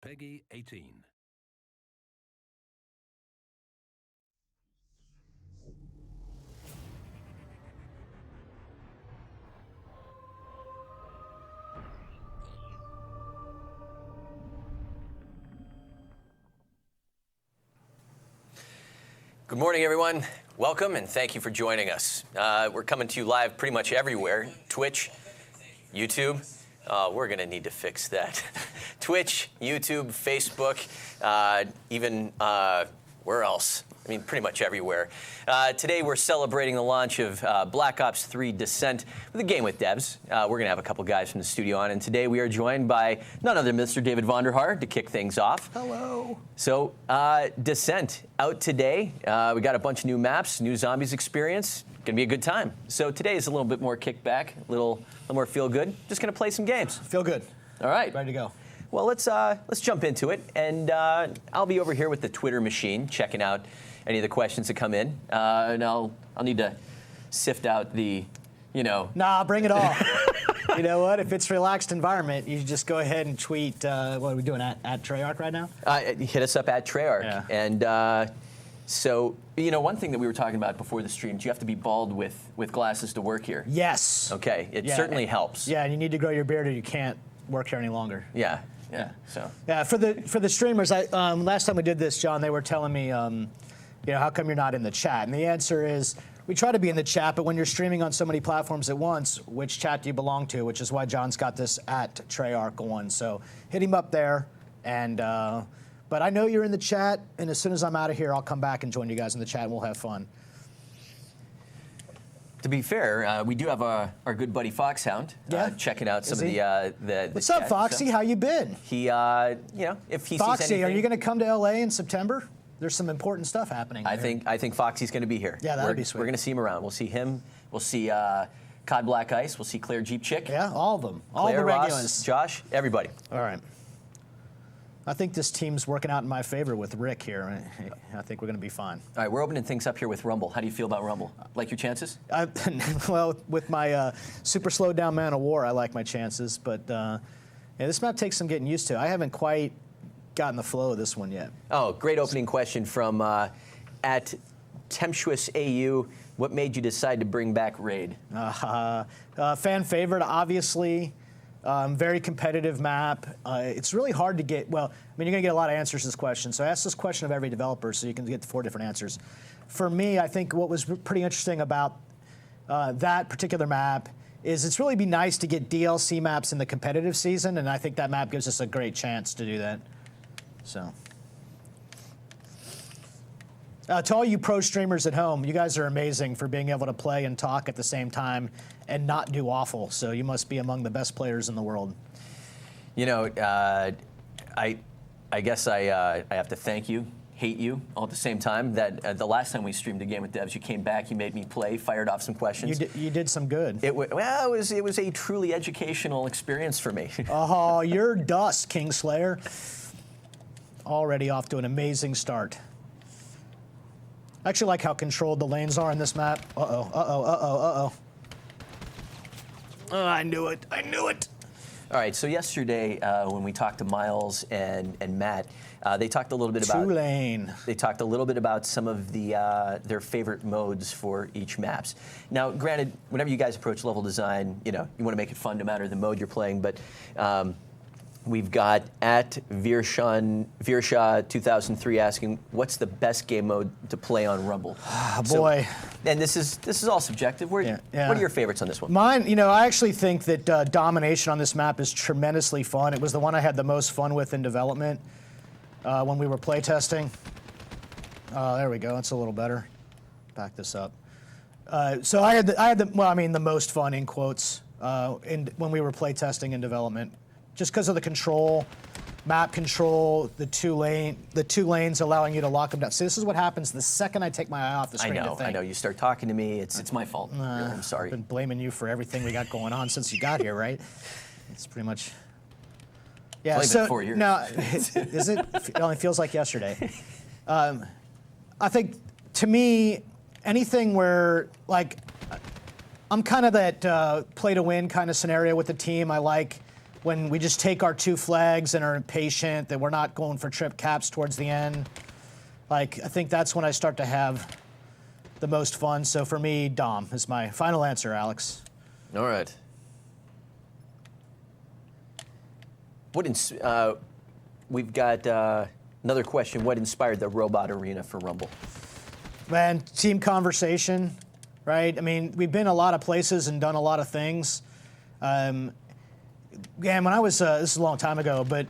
Peggy 18. Good morning, everyone. Welcome, and thank you for joining us. We're coming to you live pretty much everywhere. Twitch, YouTube. We're going to need to fix that. Twitch, YouTube, Facebook, even where else? I mean, pretty much everywhere. Today, we're celebrating the launch of Black Ops 3 Descent with a game with devs. We're going to have a couple guys from the studio on, and today we are joined by none other than Mr. David Vonderhaar to kick things off. Hello. So, Descent out today. We got a bunch of new maps, new zombies experience. Gonna be a good time. So today is a little bit more kickback, a little more feel good. Just gonna play some games. Feel good. All right. Ready to go. Well, let's jump into it, and I'll be over here with the Twitter machine, checking out any of the questions that come in, and I'll need to sift out the, Nah, bring it all. You know what? If it's a relaxed environment, you just go ahead and tweet. What are we doing at Treyarch right now? Hit us up at Treyarch, Yeah. and so one thing that we were talking about before the stream, do you have to be bald with glasses to work here? Yes. Okay, it certainly helps. Yeah, and you need to grow your beard or you can't work here any longer. Yeah. So. Yeah, for the streamers, last time we did this, John, they were telling me, how come you're not in the chat? And the answer is, we try to be in the chat, but when you're streaming on so many platforms at once, which chat do you belong to? Which is why John's got this at Treyarch on. So hit him up there, and but I know you're in the chat, and as soon as I'm out of here, I'll come back and join you guys in the chat, and we'll have fun. To be fair, we do have our good buddy Foxhound checking out some of the What's chat, up, Foxy? so. How you been? He, if he Foxy, sees anything, are you going to come to LA in September? There's some important stuff happening. I think Foxy's going to be here. Yeah, that'd be sweet. We're going to see him around. We'll see him. We'll see Cod Black Ice. We'll see Claire Jeep Chick. Yeah, all of them. All Claire, the regulars. Ross, Josh, everybody. All right. I think this team's working out in my favor with Rick here. I think we're going to be fine. All right, we're opening things up here with Rumble. How do you feel about Rumble? Like your chances? Well, with my super slowed down Man of War, I like my chances. But this map takes some getting used to. I haven't quite gotten the flow of this one yet. Oh, great opening question from at Tempestuous AU. What made you decide to bring back Raid? Fan favorite, obviously. Very competitive map. It's really hard to get, you're going to get a lot of answers to this question. So I ask this question of every developer so you can get the 4 different answers. For me, I think what was pretty interesting about that particular map is it's really be nice to get DLC maps in the competitive season, and I think that map gives us a great chance to do that. So. To all you pro streamers at home, you guys are amazing for being able to play and talk at the same time and not do awful. So you must be among the best players in the world. I guess I have to thank you, hate you all at the same time. That the last time we streamed a game with devs, you came back, you made me play, fired off some questions. You did some good. It was a truly educational experience for me. Oh, you're dust, Kingslayer. Already off to an amazing start. I actually like how controlled the lanes are in this map. Uh-oh. Oh, I knew it. All right, so yesterday when we talked to Miles and Matt, they talked a little bit about Tulane. They talked a little bit about some of their favorite modes for each maps. Now, granted, whenever you guys approach level design, you want to make it fun no matter the mode you're playing, but we've got at Virshaw 2003 asking, what's the best game mode to play on Rumble? Boy. And this is all subjective. What are your favorites on this one? Mine, I actually think that domination on this map is tremendously fun. It was the one I had the most fun with in development when we were playtesting. There we go. It's a little better. Back this up. So I had the most fun in quotes when we were playtesting in development. Just because of the control, map control, the two lanes allowing you to lock them down. See, this is what happens the second I take my eye off the screen. I know. You start talking to me, it's my fault. Really, I'm sorry. I've been blaming you for everything we got going on since you got here, right? It's pretty much. Yeah. It's only been 4 years. No, is it? It only feels like yesterday. I think, to me, anything where I'm kind of that play to win kind of scenario with the team. I like when we just take our 2 flags and are impatient, that we're not going for trip caps towards the end. Like, I think that's when I start to have the most fun. So for me, Dom is my final answer, Alex. All right. We've got another question. What inspired the robot arena for Rumble? Man, team conversation, right? I mean, we've been a lot of places and done a lot of things. When I was, this is a long time ago, but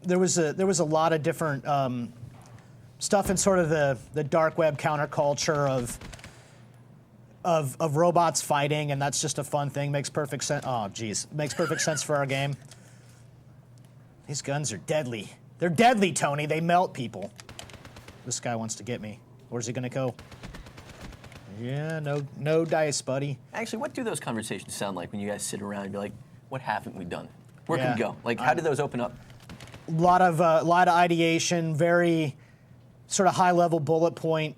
there was a lot of different stuff in sort of the dark web counterculture of robots fighting, and that's just a fun thing. Makes perfect sense. Oh, geez, makes perfect sense for our game. These guns are deadly. They're deadly, Tony. They melt people. This guy wants to get me. Where's he gonna go? Yeah, no dice, buddy. Actually, what do those conversations sound like when you guys sit around and be like, what haven't we done? Where can Yeah. we go? Like, how did those open up? A lot of ideation, very sort of high-level bullet point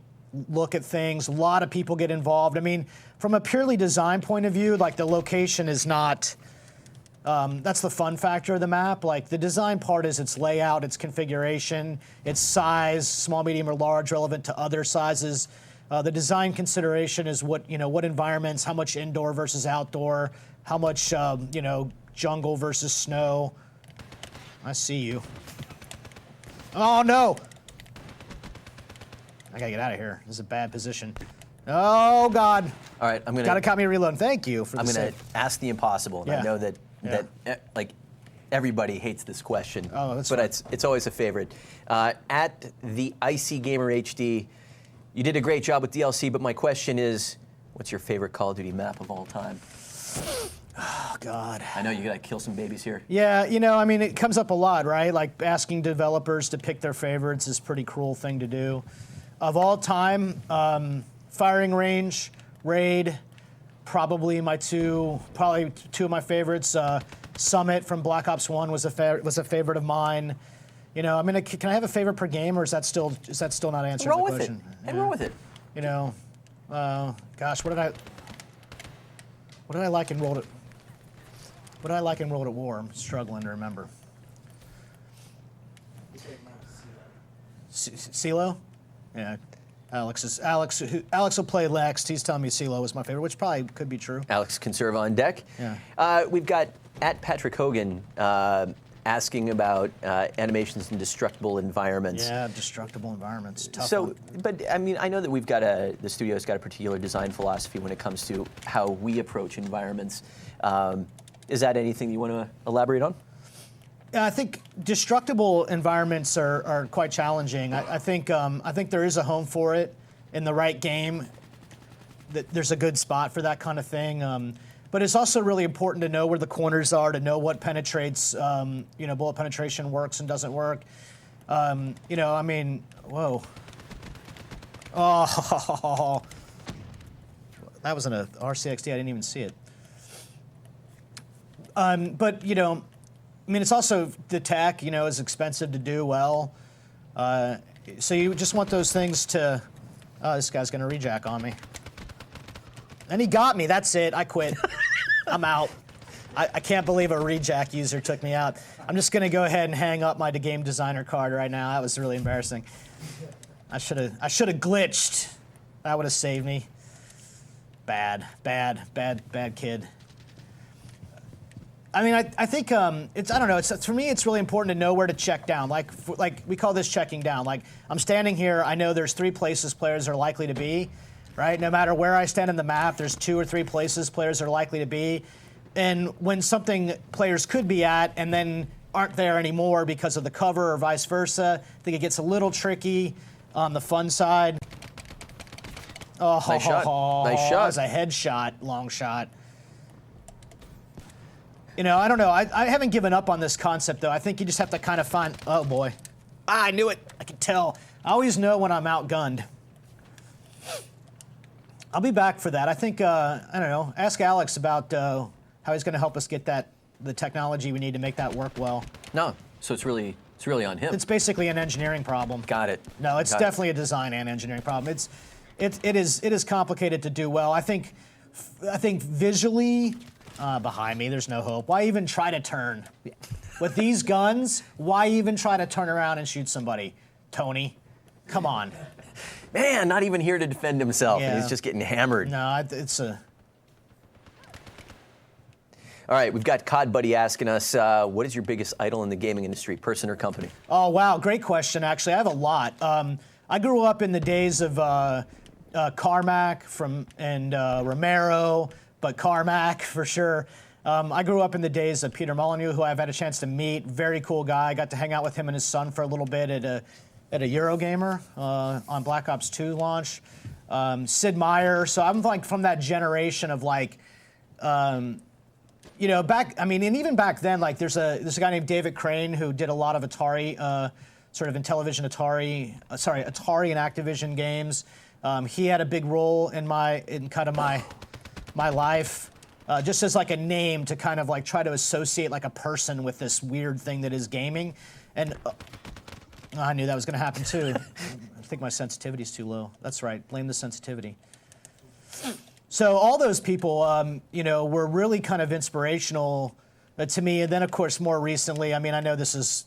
look at things. A lot of people get involved. I mean, from a purely design point of view, like the location is not. That's the fun factor of the map. Like the design part is its layout, its configuration, its size, small, medium, or large, relevant to other sizes. The design consideration is what environments, how much indoor versus outdoor, how much jungle versus snow. I see you. Oh no! I gotta get out of here. This is a bad position. Oh God! All right, Gotta cut me reload. Thank you for the I'm gonna save. ask the impossible, and I Yeah. know that like everybody hates this question, Oh, that's but fine. it's always a favorite. At the Icy Gamer HD, you did a great job with DLC, but my question is, what's your favorite Call of Duty map of all time? Oh God. I know you gotta kill some babies here. Yeah, I mean, it comes up a lot, right? Like asking developers to pick their favorites is a pretty cruel thing to do. Of all time, firing range, raid, probably two of my favorites. Summit from Black Ops 1 was a favorite of mine. I mean, can I have a favorite per game, or is that still not answering Roll the with question? it. Hey, roll with it. Gosh, what did I like in World at War? I'm struggling to remember. CeeLo? Yeah. Alex will play next. He's telling me CeeLo was my favorite, which probably could be true. Alex Conserva on deck. Yeah. We've got at Patrick Hogan asking about animations in destructible environments. Yeah, destructible environments. Tough So, one. but I mean, I know that the studio's got a particular design philosophy when it comes to how we approach environments. Is that anything you want to elaborate on? Yeah, I think destructible environments are quite challenging. I think there is a home for it in the right game. There's a good spot for that kind of thing. But it's also really important to know where the corners are, to know what penetrates, bullet penetration works and doesn't work. I mean, whoa. Oh, that was in a RCXD. I didn't even see it. But I mean, it's also the tech. Is expensive to do well. So you just want those things to. Oh, this guy's gonna rejack on me. And he got me. That's it. I quit. I'm out. I can't believe a rejack user took me out. I'm just gonna go ahead and hang up my game designer card right now. That was really embarrassing. I should have glitched. That would have saved me. Bad kid. I mean, I think it's, I don't know. For me, it's really important to know where to check down. Like we call this checking down. Like I'm standing here. I know there's 3 places players are likely to be, right? No matter where I stand in the map, there's 2 or 3 places players are likely to be. And when something players could be at and then aren't there anymore because of the cover or vice versa, I think it gets a little tricky on the fun side. Oh, Nice shot. Nice shot. That was a headshot, long shot. I don't know. I haven't given up on this concept, though. I think you just have to kind of find... Oh, boy. I knew it. I could tell. I always know when I'm outgunned. I'll be back for that. I think, I don't know, ask Alex about how he's going to help us get the technology we need to make that work well. No. So it's really on him. It's basically an engineering problem. Got it. No, it's definitely a design and engineering problem. It is complicated to do well. I think visually, Behind me, there's no hope. Why even try to turn? With these guns, why even try to turn around and shoot somebody? Tony, come on. Man, not even here to defend himself, and Yeah. he's just getting hammered. No, it's a... All right, we've got COD Buddy asking us, what is your biggest idol in the gaming industry, person or company? Oh, wow, great question, actually. I have a lot. I grew up in the days of Carmack and Romero, but Carmack for sure. I grew up in the days of Peter Molyneux, who I've had a chance to meet. Very cool guy. I got to hang out with him and his son for a little bit at a Eurogamer on Black Ops 2 launch. Sid Meier. So I'm like from that generation of like, you know, and even back then, like there's a guy named David Crane who did a lot of Atari, sort of in television Atari and Activision games. He had a big role in kind of my life, just as like a name to kind of like try to associate like a person with this weird thing that is gaming. And I knew that was going to happen too. I think my sensitivity's too low. That's right. Blame the sensitivity. So all those people, you know, were really kind of inspirational to me. And then, of course, more recently, I mean, I know there's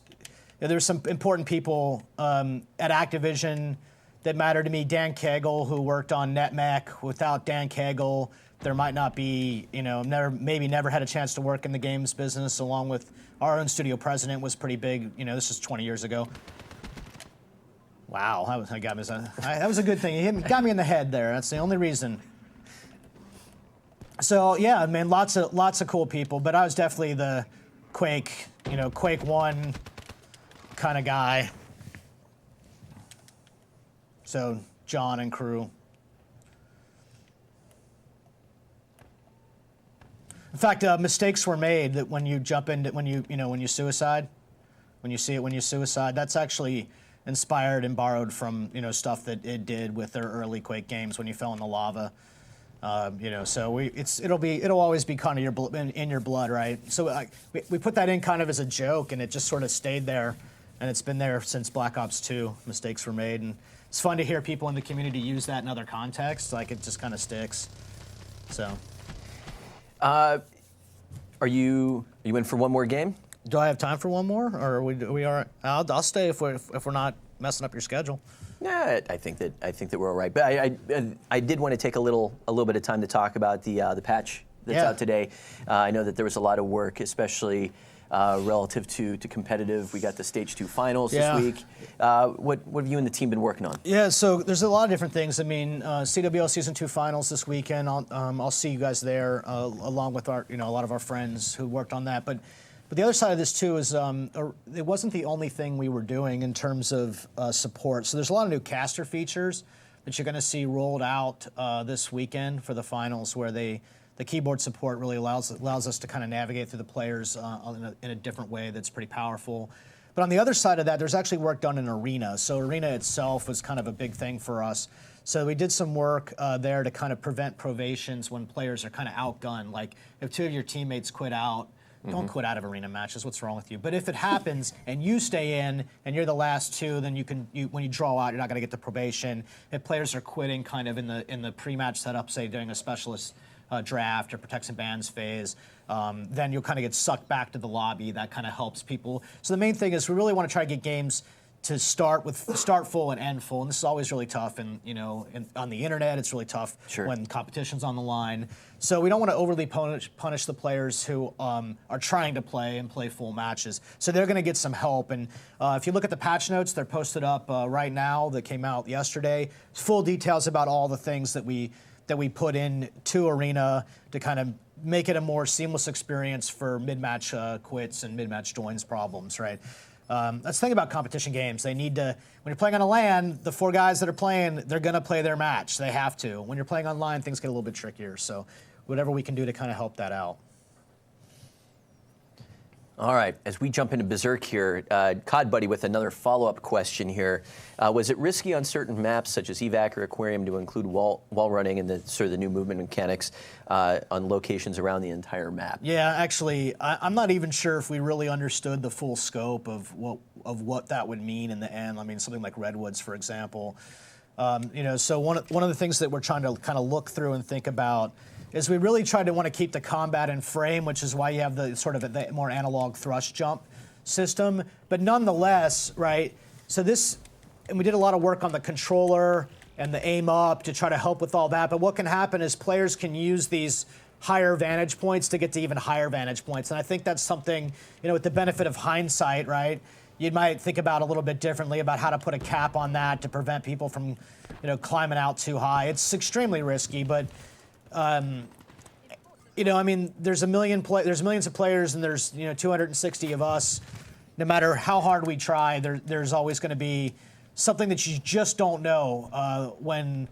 some important people at Activision that matter to me. Dan Cagle, who worked on NetMech. Without Dan Cagle, there might not be, you know, never had a chance to work in the games business, along with our own studio president was pretty big. You know, this is 20 years ago. Wow, that was a good thing. He got me in the head there. That's the only reason. So yeah, I mean, lots of cool people, but I was definitely the Quake 1 kind of guy. So John and crew. In fact, mistakes were made that when you jump into when you suicide, that's actually inspired and borrowed from stuff that it did with their early Quake games when you fell in the lava. So it'll always be kind of in your blood, right? So we put that in kind of as a joke, and it just sort of stayed there, and it's been there since Black Ops 2. Mistakes were made, and it's fun to hear people in the community use that in other contexts. Like it just kind of sticks. So, are you in for one more game? Do I have time for one more, or are we are? I'll stay if we're not messing up your schedule. Yeah, I think that we're all right. But I did want to take a little bit of time to talk about the patch that's out today. I know that there was a lot of work, especially relative to competitive. We got the Stage 2 finals this week. What have you and the team been working on? Yeah, so there's a lot of different things. I mean, CWL Season 2 finals this weekend. I'll see you guys there, along with a lot of our friends who worked on that. But the other side of this, too, is it wasn't the only thing we were doing in terms of support. So there's a lot of new caster features that you're going to see rolled out this weekend for the finals, where the keyboard support really allows us to kind of navigate through the players in a different way that's pretty powerful. But on the other side of that, there's actually work done in Arena. So Arena itself was kind of a big thing for us. So we did some work there to kind of prevent provations when players are kind of outgunned. Like if two of your teammates quit out, don't quit out of arena matches. What's wrong with you? But if it happens and you stay in and you're the last two, then when you draw out, you're not going to get the probation. If players are quitting kind of in the pre-match setup, say during a specialist draft or protects and bans phase, then you'll kind of get sucked back to the lobby. That kind of helps people. So the main thing is we really want to try to get games to start full and end full, and this is always really tough. And on the internet, it's really tough when competition's on the line. So we don't want to overly punish the players who are trying to play full matches. So they're going to get some help. And if you look at the patch notes, they're posted up right now. That came out yesterday. Full details about all the things that we put in to Arena to kind of make it a more seamless experience for mid-match quits and mid-match joins problems, right? That's the thing about competition games. They need to, when you're playing on a LAN, the four guys that are playing, they're going to play their match. They have to. When you're playing online, things get a little bit trickier. So whatever we can do to kind of help that out. All right, as we jump into Berserk here, COD Buddy with another follow-up question here. Was it risky on certain maps, such as Evac or Aquarium, to include wall running and the new movement mechanics on locations around the entire map? Yeah, actually, I'm not even sure if we really understood the full scope of what that would mean in the end. I mean, something like Redwoods, for example. So one of the things that we're trying to kind of look through and think about is we really tried to want to keep the combat in frame, which is why you have the sort of the more analog thrust jump system. But nonetheless, right, so this, and we did a lot of work on the controller and the aim up to try to help with all that. But what can happen is players can use these higher vantage points to get to even higher vantage points. And I think that's something, with the benefit of hindsight, right, you might think about a little bit differently about how to put a cap on that to prevent people from, climbing out too high. It's extremely risky, but, there's millions of players and there's, 260 of us. No matter how hard we try, there's always going to be something that you just don't know when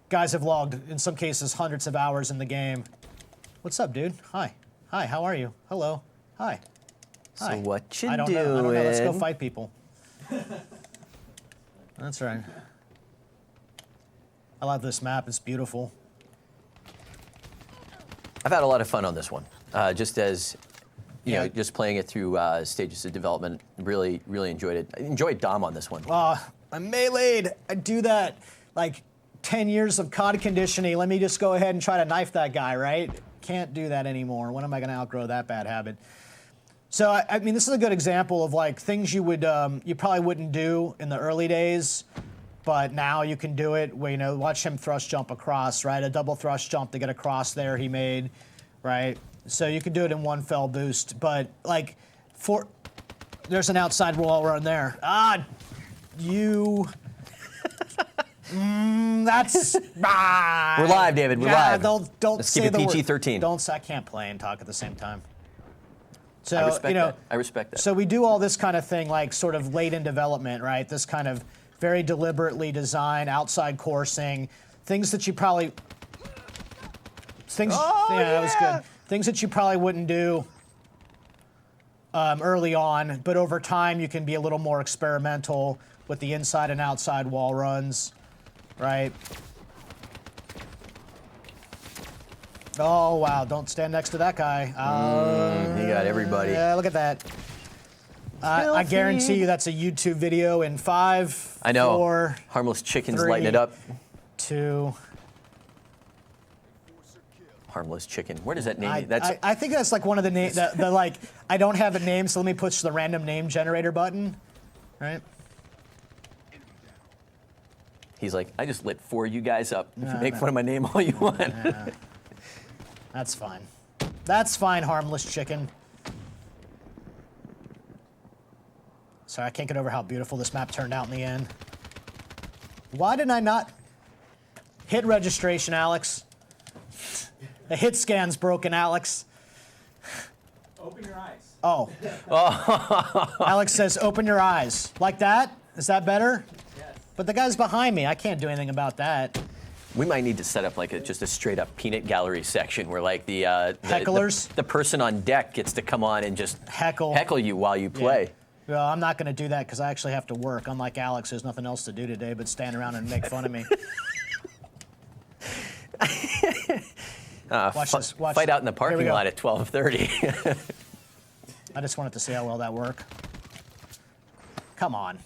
guys have logged, in some cases, hundreds of hours in the game. What's up, dude? Hi. Hi, how are you? Hello. Hi. Hi. So what you I don't doing? know. Let's go fight people. That's right. I love this map. It's beautiful. I've had a lot of fun on this one. Just as, just playing it through stages of development, really, really enjoyed it. I enjoyed Dom on this one. I'm meleeed. I do that like 10 years of COD conditioning. Let me just go ahead and try to knife that guy, right? Can't do that anymore. When am I going to outgrow that bad habit? So, I mean, this is a good example of like things you would, you probably wouldn't do in the early days, but now you can do it. Where, watch him thrust jump across, right? A double thrust jump to get across there he made, right? So you can do it in one fell boost, but like there's an outside wall run there. That's. We're live, David. We're live. Don't Let's say keep it the PG-13. Don't. I can't play and talk at the same time. So I respect that. I respect that. So we do all this kind of thing, like sort of late in development, right? This kind of very deliberately designed outside coursing, things that you probably. That was good. Things that you probably wouldn't do early on, but over time you can be a little more experimental with the inside and outside wall runs, right? Oh, wow, don't stand next to that guy. You got everybody. Yeah, look at that. I guarantee you that's a YouTube video in 5, I know. 4, Harmless Chicken's 3, lighting it up. 2. Harmless Chicken. Where does that name? I think that's like one of the names, the like, I don't have a name, so let me push the random name generator button, right? He's like, I just lit 4 of you guys up. Make fun of my name all you want. That's fine. That's fine, Harmless Chicken. Sorry, I can't get over how beautiful this map turned out in the end. Why did I not hit registration, Alex? The hit scan's broken, Alex. Open your eyes. Oh. Alex says, open your eyes. Like that? Is that better? Yes. But the guy's behind me. I can't do anything about that. We might need to set up like just a straight up peanut gallery section where like the hecklers, the person on deck gets to come on and just heckle you while you play. Yeah. Well, I'm not going to do that because I actually have to work. Unlike Alex, there's nothing else to do today but stand around and make fun of me. Watch this. Fight out in the parking lot at 12:30. I just wanted to see how well that worked. Come on.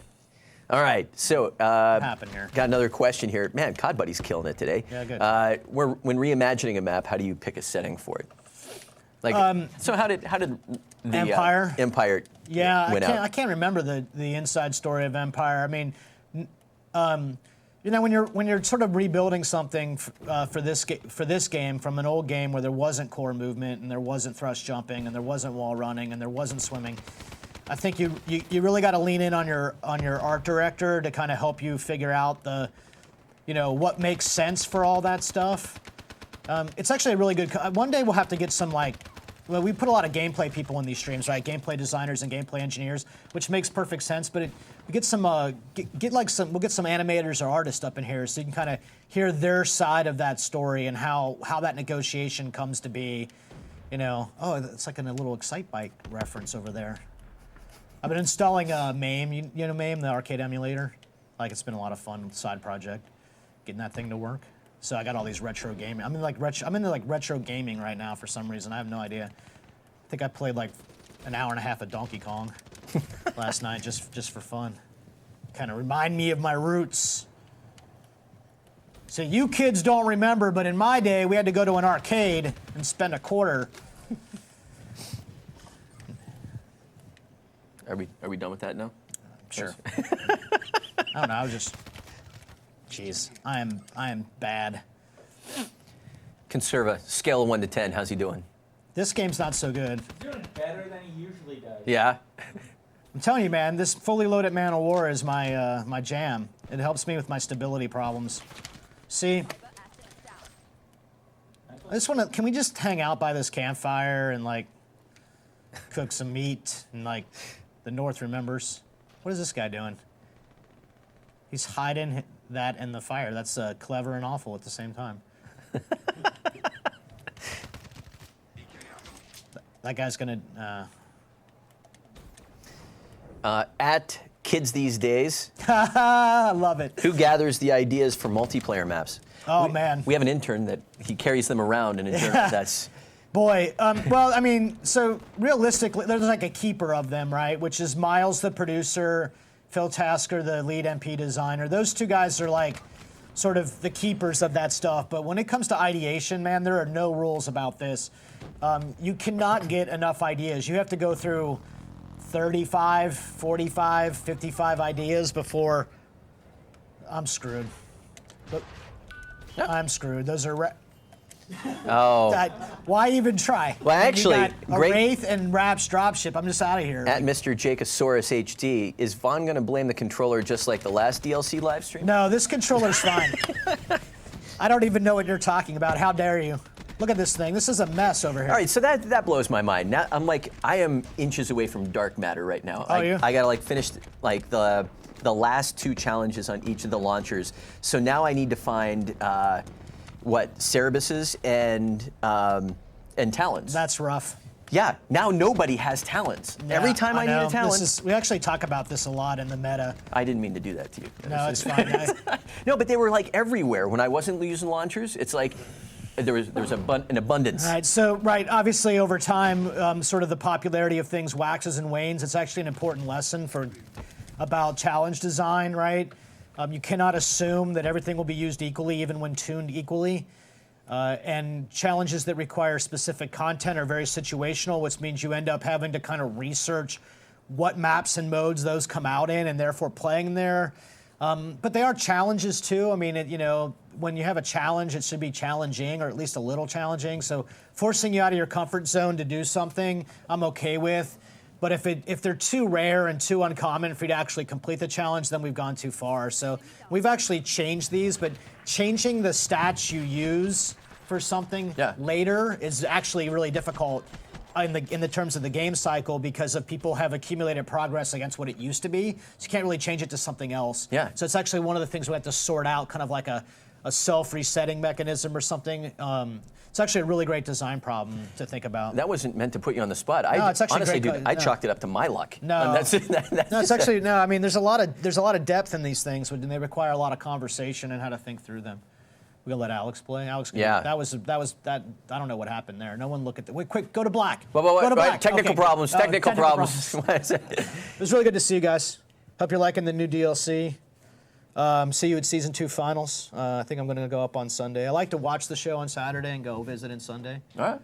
All right, so What happened here? Got another question here. Man, COD Buddy's killing it today. Yeah, good. When reimagining a map, how do you pick a setting for it? Like, so how did the Empire? Empire Yeah, win out? I can't remember the inside story of Empire. I mean, when you're sort of rebuilding something for this game from an old game where there wasn't core movement and there wasn't thrust jumping and there wasn't wall running and there wasn't swimming, I think you really got to lean in on your art director to kind of help you figure out what makes sense for all that stuff. It's actually a really good. One day we'll have to get some we put a lot of gameplay people in these streams, right? Gameplay designers and gameplay engineers, which makes perfect sense. But we get some we'll get some animators or artists up in here so you can kind of hear their side of that story and how that negotiation comes to be. Oh, it's like a little Excitebike reference over there. I've been installing MAME, you know MAME, the arcade emulator. Like, it's been a lot of fun side project, getting that thing to work. So I got all these retro gaming. I'm into retro gaming right now for some reason. I have no idea. I think I played like an hour and a half of Donkey Kong last night just for fun. Kind of remind me of my roots. So you kids don't remember, but in my day, we had to go to an arcade and spend a quarter. Are we done with that now? Sure. I don't know. I was just. Jeez, I am bad. Conserva, scale of 1 to 10. How's he doing? This game's not so good. He's doing better than he usually does. Yeah. I'm telling you, man, this fully loaded Man of War is my my jam. It helps me with my stability problems. See, I just want to. Can we just hang out by this campfire and like cook some meat and like the North remembers? What is this guy doing? He's hiding that in the fire. That's clever and awful at the same time. That guy's gonna. At Kids These Days, I love it. who gathers the ideas for multiplayer maps? Oh, man. We have an intern that he carries them around in a journal. That's Boy, well, I mean, so realistically, there's like a keeper of them, right? Which is Miles, the producer, Phil Tasker, the lead MP designer. Those two guys are like sort of the keepers of that stuff. But when it comes to ideation, man, there are no rules about this. You cannot get enough ideas. You have to go through 35, 45, 55 ideas before I'm screwed. But I'm screwed. Those are. oh. Why even try? Well, When you actually, got a great- Wraith and Raps dropship. I'm just out of here. At Mr. Jacosaurus HD, is Vaughn going to blame the controller just like the last DLC live stream? No, this controller's fine. I don't even know what you're talking about. How dare you? Look at this thing. This is a mess over here. All right, so that blows my mind. Now I'm like, I am inches away from dark matter right now. Oh, yeah? I gotta like finish like the last 2 challenges on each of the launchers. So now I need to find Cerebuses and talons. That's rough. Yeah, now nobody has talons. Yeah, Every time I need know. a talon. We actually talk about this a lot in the meta. I didn't mean to do that to you. No, it's fine. No, but they were like everywhere when I wasn't using launchers. It's like there was an abundance. All right, so obviously over time, sort of the popularity of things waxes and wanes. It's actually an important lesson about challenge design, right? You cannot assume that everything will be used equally, even when tuned equally. And challenges that require specific content are very situational, which means you end up having to kind of research what maps and modes those come out in, and therefore playing there. But they are challenges too. I mean, when you have a challenge, it should be challenging, or at least a little challenging. So forcing you out of your comfort zone to do something, I'm okay with. But if they're too rare and too uncommon for you to actually complete the challenge, then we've gone too far. So we've actually changed these, but changing the stats you use for something later is actually really difficult in the terms of the game cycle, because of people have accumulated progress against what it used to be. So you can't really change it to something else. Yeah. So it's actually one of the things we have to sort out, kind of like a self-resetting mechanism or something. It's actually a really great design problem to think about. That wasn't meant to put you on the spot. No, it's actually honestly, great. dude, I chalked it up to my luck. No, that's no, it's actually no. I mean, there's a lot of depth in these things, and they require a lot of conversation and how to think through them. We're gonna let Alex play. Alex, that was that. I don't know what happened there. No one look at the. Wait, quick, go to black. Go to black. Technical Okay. problems. Technical problems. It was really good to see you guys. Hope you're liking the new DLC. See you at Season 2 finals. I think I'm going to go up on Sunday. I like to watch the show on Saturday and go visit on Sunday. All right.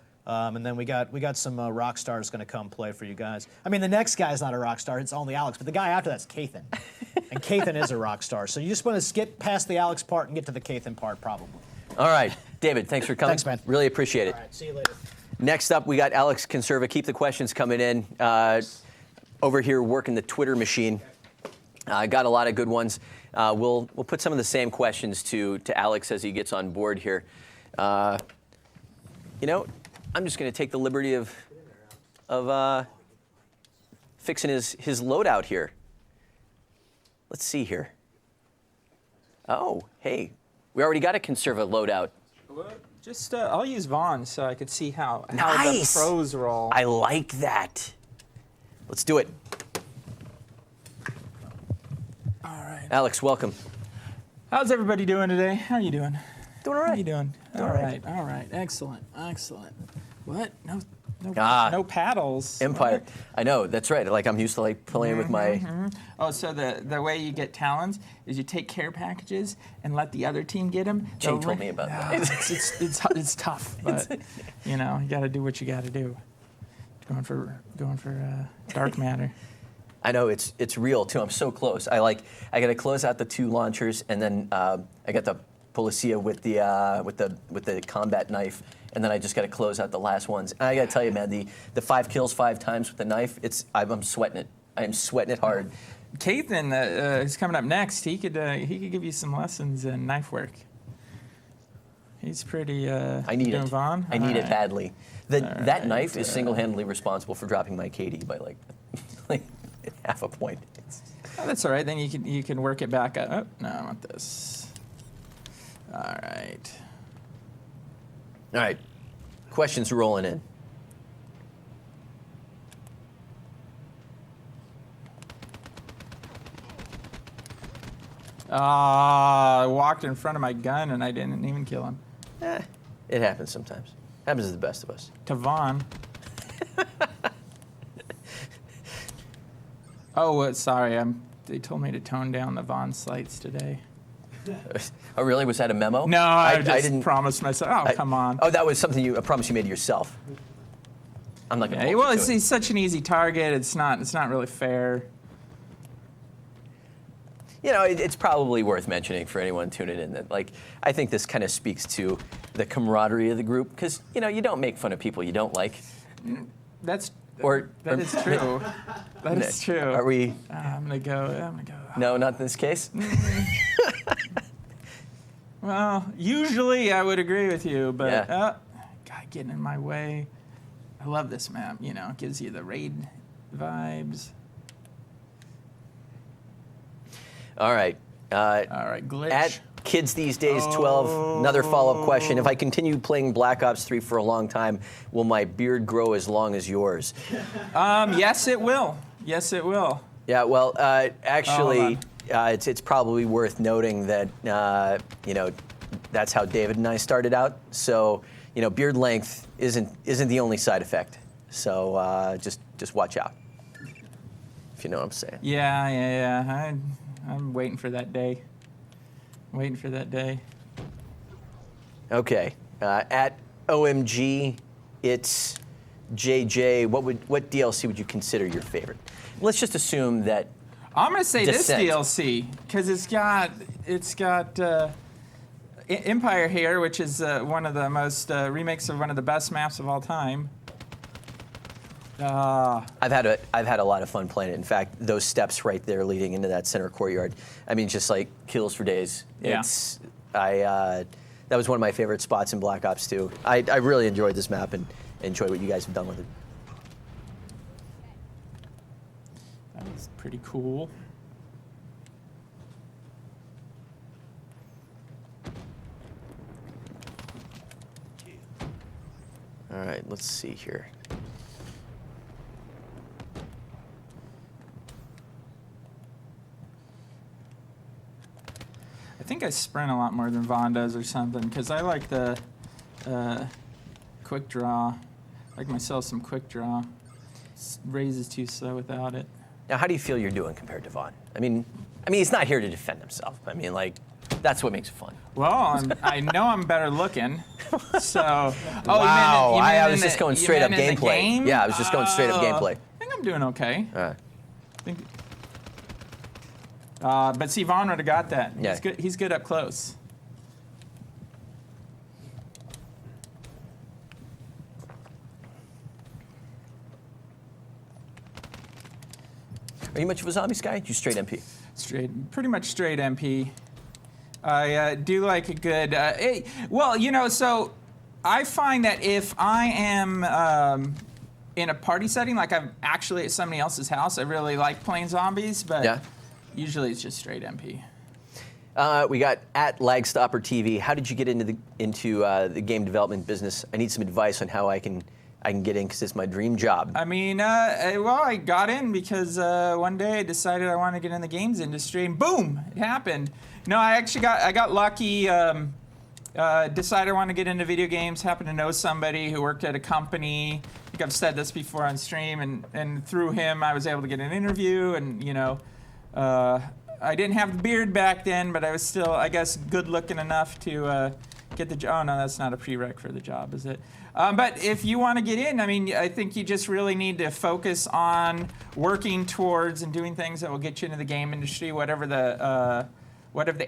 And then we got some rock stars going to come play for you guys. I mean, the next guy's not a rock star; it's only Alex. But the guy after that's Kethan, and Kethan is a rock star. So you just want to skip past the Alex part and get to the Kethan part, probably. All right, David. Thanks for coming. Thanks, man. Really appreciate it. All right, see you later. Next up, we got Alex Conserva. Keep the questions coming in. Over here, working the Twitter machine. Got a lot of good ones. We'll put some of the same questions to Alex as he gets on board here. I'm just going to take the liberty of fixing his loadout here. Let's see here. Oh, hey, we already got a Conserva loadout. Well, just I'll use Vaughn so I could see how Nice. the pros roll. I like that. Let's do it. All right. Alex, welcome. How's everybody doing today? How are you doing? Doing all How right. you doing? Doing All all right. All right. Excellent. Excellent. What? No. No paddles. Empire. I know, that's right. Like, I'm used to like playing with my... Oh, so the way you get talons is you take care packages and let the other team get them. Jane told me about that. It's tough, but you know, you got to do what you got to do. Going for dark matter. I know, it's real too. I'm so close. I got to close out the 2 launchers, and then I got the Policia with the combat knife, and then I just got to close out the last ones. And I got to tell you, man, the 5 kills 5 times with the knife, I'm sweating it. I am sweating it hard. Kethan is coming up next. He could give you some lessons in knife work. He's pretty. I need it. Vaughn? I need it badly. That right, knife is single-handedly responsible for dropping my KD by like half a point. Oh, that's all right. Then you can work it back up. Oh, no, I want this. All right. All right. Questions rolling in. I walked in front of my gun and I didn't even kill him. It happens sometimes. Happens to the best of us. To Vaughn. Oh, sorry. They told me to tone down the Vaughn slights today. Oh, really? Was that a memo? No, I just didn't promised myself. Oh, come on. Oh, that was something a promise you made to yourself. I'm not going to. Yeah, well, he's such an easy target. It's not really fair. You know, it's probably worth mentioning for anyone tuning in that, like, I think this kind of speaks to the camaraderie of the group, because, you know, you don't make fun of people you don't like. That is true. That is true. Are we? I'm gonna go. No, not in this case. Well, usually I would agree with you, but Yeah. guy getting in my way. I love this map. You know, it gives you the raid vibes. All right. All right, glitch. At Kids These Days 12, another follow-up question. If I continue playing Black Ops 3 for a long time, will my beard grow as long as yours? Yes, it will. Yes, it will. Yeah, well, actually, it's probably worth noting that, you know, that's how David and I started out. So, you know, beard length isn't the only side effect. So just watch out, if you know what I'm saying. Yeah. I'm waiting for that day. Okay. At OMG, it's JJ. What DLC would you consider your favorite? Let's just assume that. I'm gonna say Descent. this DLC because it's got Empire here, which is one of the most remakes of one of the best maps of all time. I've had a lot of fun playing it. In fact, those steps right there leading into that center courtyard, I mean, just like kills for days. Yeah. That was one of my favorite spots in Black Ops 2. I really enjoyed this map and enjoy what you guys have done with it. That was pretty cool. All right, let's see here. I think I sprint a lot more than Vaughn does or something because I like the quick draw. I like myself some quick draw. Raze is too slow without it. Now, how do you feel you're doing compared to Vaughn? I mean, he's not here to defend himself. I mean, like, that's what makes it fun. Well, I know I'm better looking, so. Oh, Wow, you meant I in was the- just going you straight up meant in the gameplay. game? Yeah, I was just going straight up gameplay. I think I'm doing okay. All right. But see, Vaughn would have got that. Yeah. He's good up close. Are you much of a zombies guy? You straight MP? Pretty much straight MP. I do like a good. Well, you know, so I find that if I am in a party setting, like I'm actually at somebody else's house, I really like playing zombies, but Yeah. usually it's just straight MP. We got at Lagstopper TV. How did you get into the game development business? I need some advice on how I can get in because it's my dream job. I mean, well, I got in because one day I decided I wanted to get in the games industry, and boom, it happened. No, I got lucky. Decided I wanted to get into video games. Happened to know somebody who worked at a company. think I've said this before on stream, and through him I was able to get an interview, and I didn't have the beard back then, but I was still, I guess, good looking enough to get the job. Oh no, that's not a prereq for the job, is it? But if you want to get in, I mean, I think you just really need to focus on working towards and doing things that will get you into the game industry, whatever the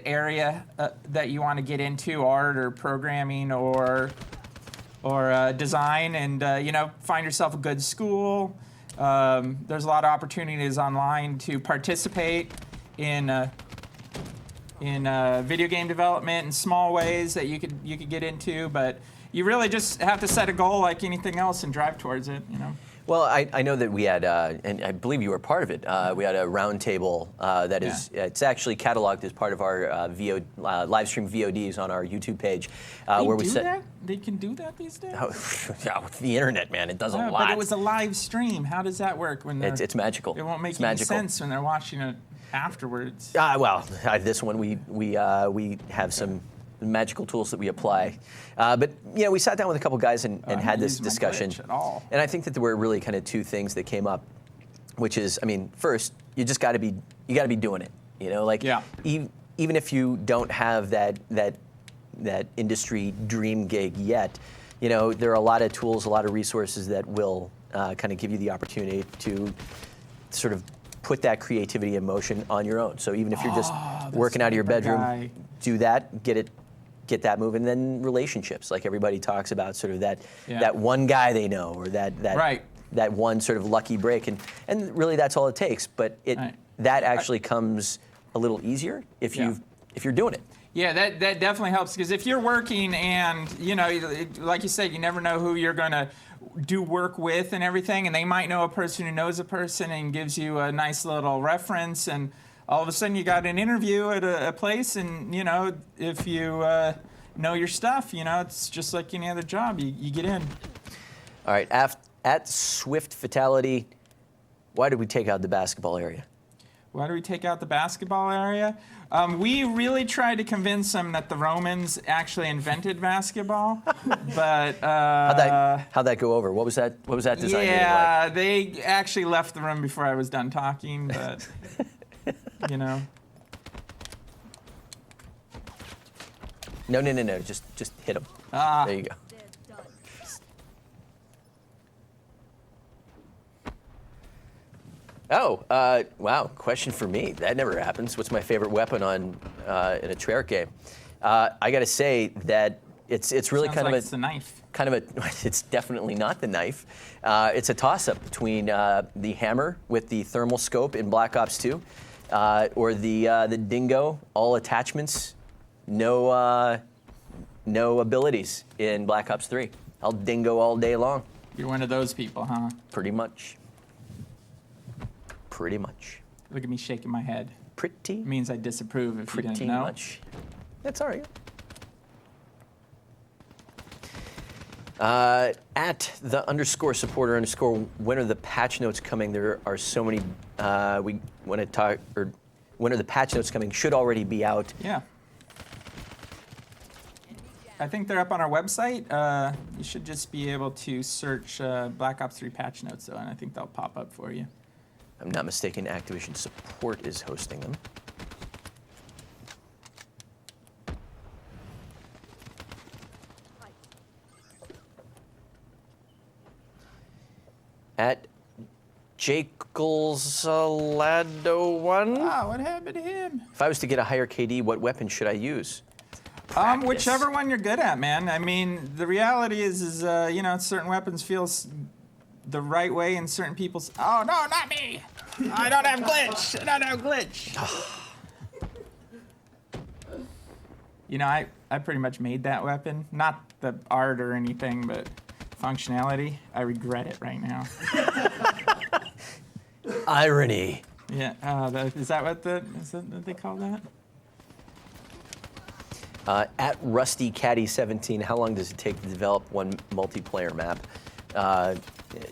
area that you want to get into, art or programming or design, and find yourself a good school. There's a lot of opportunities online to participate in video game development in small ways that you could get into, but you really just have to set a goal like anything else and drive towards it. Well, I know that we had, and I believe you were part of it. We had a roundtable that is, it's actually cataloged as part of our Livestream VODs on our YouTube page, where we said that? They can do that these days. Oh, yeah, with the internet, man, it does a lot. But it was a live stream. How does that work when it's magical? It won't make any sense when they're watching it afterwards. Well, this one we have some magical tools that we apply. But we sat down with a couple guys and had this discussion. At all. And I think that there were really kind of two things that came up, which is, I mean, first, you just got to be doing it. Even if you don't have that industry dream gig yet, there are a lot of tools, a lot of resources that will kind of give you the opportunity to sort of put that creativity in motion on your own. So even if you're just working out of your bedroom, do that, get that moving. Then relationships, like everybody talks about, sort of that one guy they know, or that one sort of lucky break, and really that's all it takes. But that actually comes a little easier if you're doing it. Yeah, that definitely helps, because if you're working and like you said, you never know who you're going to do work with and everything, and they might know a person who knows a person and gives you a nice little reference, and all of a sudden you got an interview at a place, and if you know your stuff, it's just like any other job, you get in. All right, at Swift Fatality, why did we take out the basketball area? Why do we take out the basketball area? We really tried to convince them that the Romans actually invented basketball, but how'd that go over? What was that design? Yeah, like? They actually left the room before I was done talking, but No. Just hit them. There you go. Oh, wow, question for me. That never happens. What's my favorite weapon in a Treyarch game? I got to say that it's really it's the knife. It's definitely not the knife. It's a toss-up between the hammer with the thermal scope in Black Ops 2, or the dingo, all attachments, no abilities in Black Ops 3. I'll dingo all day long. You're one of those people, huh? Pretty much. Look at me shaking my head. It means I disapprove if you didn't know. Pretty much. That's all right. At the _supporter_ when are the patch notes coming? There are so many. We want to talk, or when are the patch notes coming? Should already be out. Yeah. I think they're up on our website. You should just be able to search Black Ops 3 patch notes, though, and I think they'll pop up for you. I'm not mistaken, Activision Support is hosting them. At Jakelsalado1. Ah, what happened to him? If I was to get a higher KD, what weapon should I use? Whichever one you're good at, man. I mean, the reality is certain weapons feel the right way in certain people's. Oh no, not me! I don't have glitch. I pretty much made that weapon. Not the art or anything, but functionality. I regret it right now. Irony. Yeah. Is that what they call that? At Rusty Caddy 17, how long does it take to develop one multiplayer map?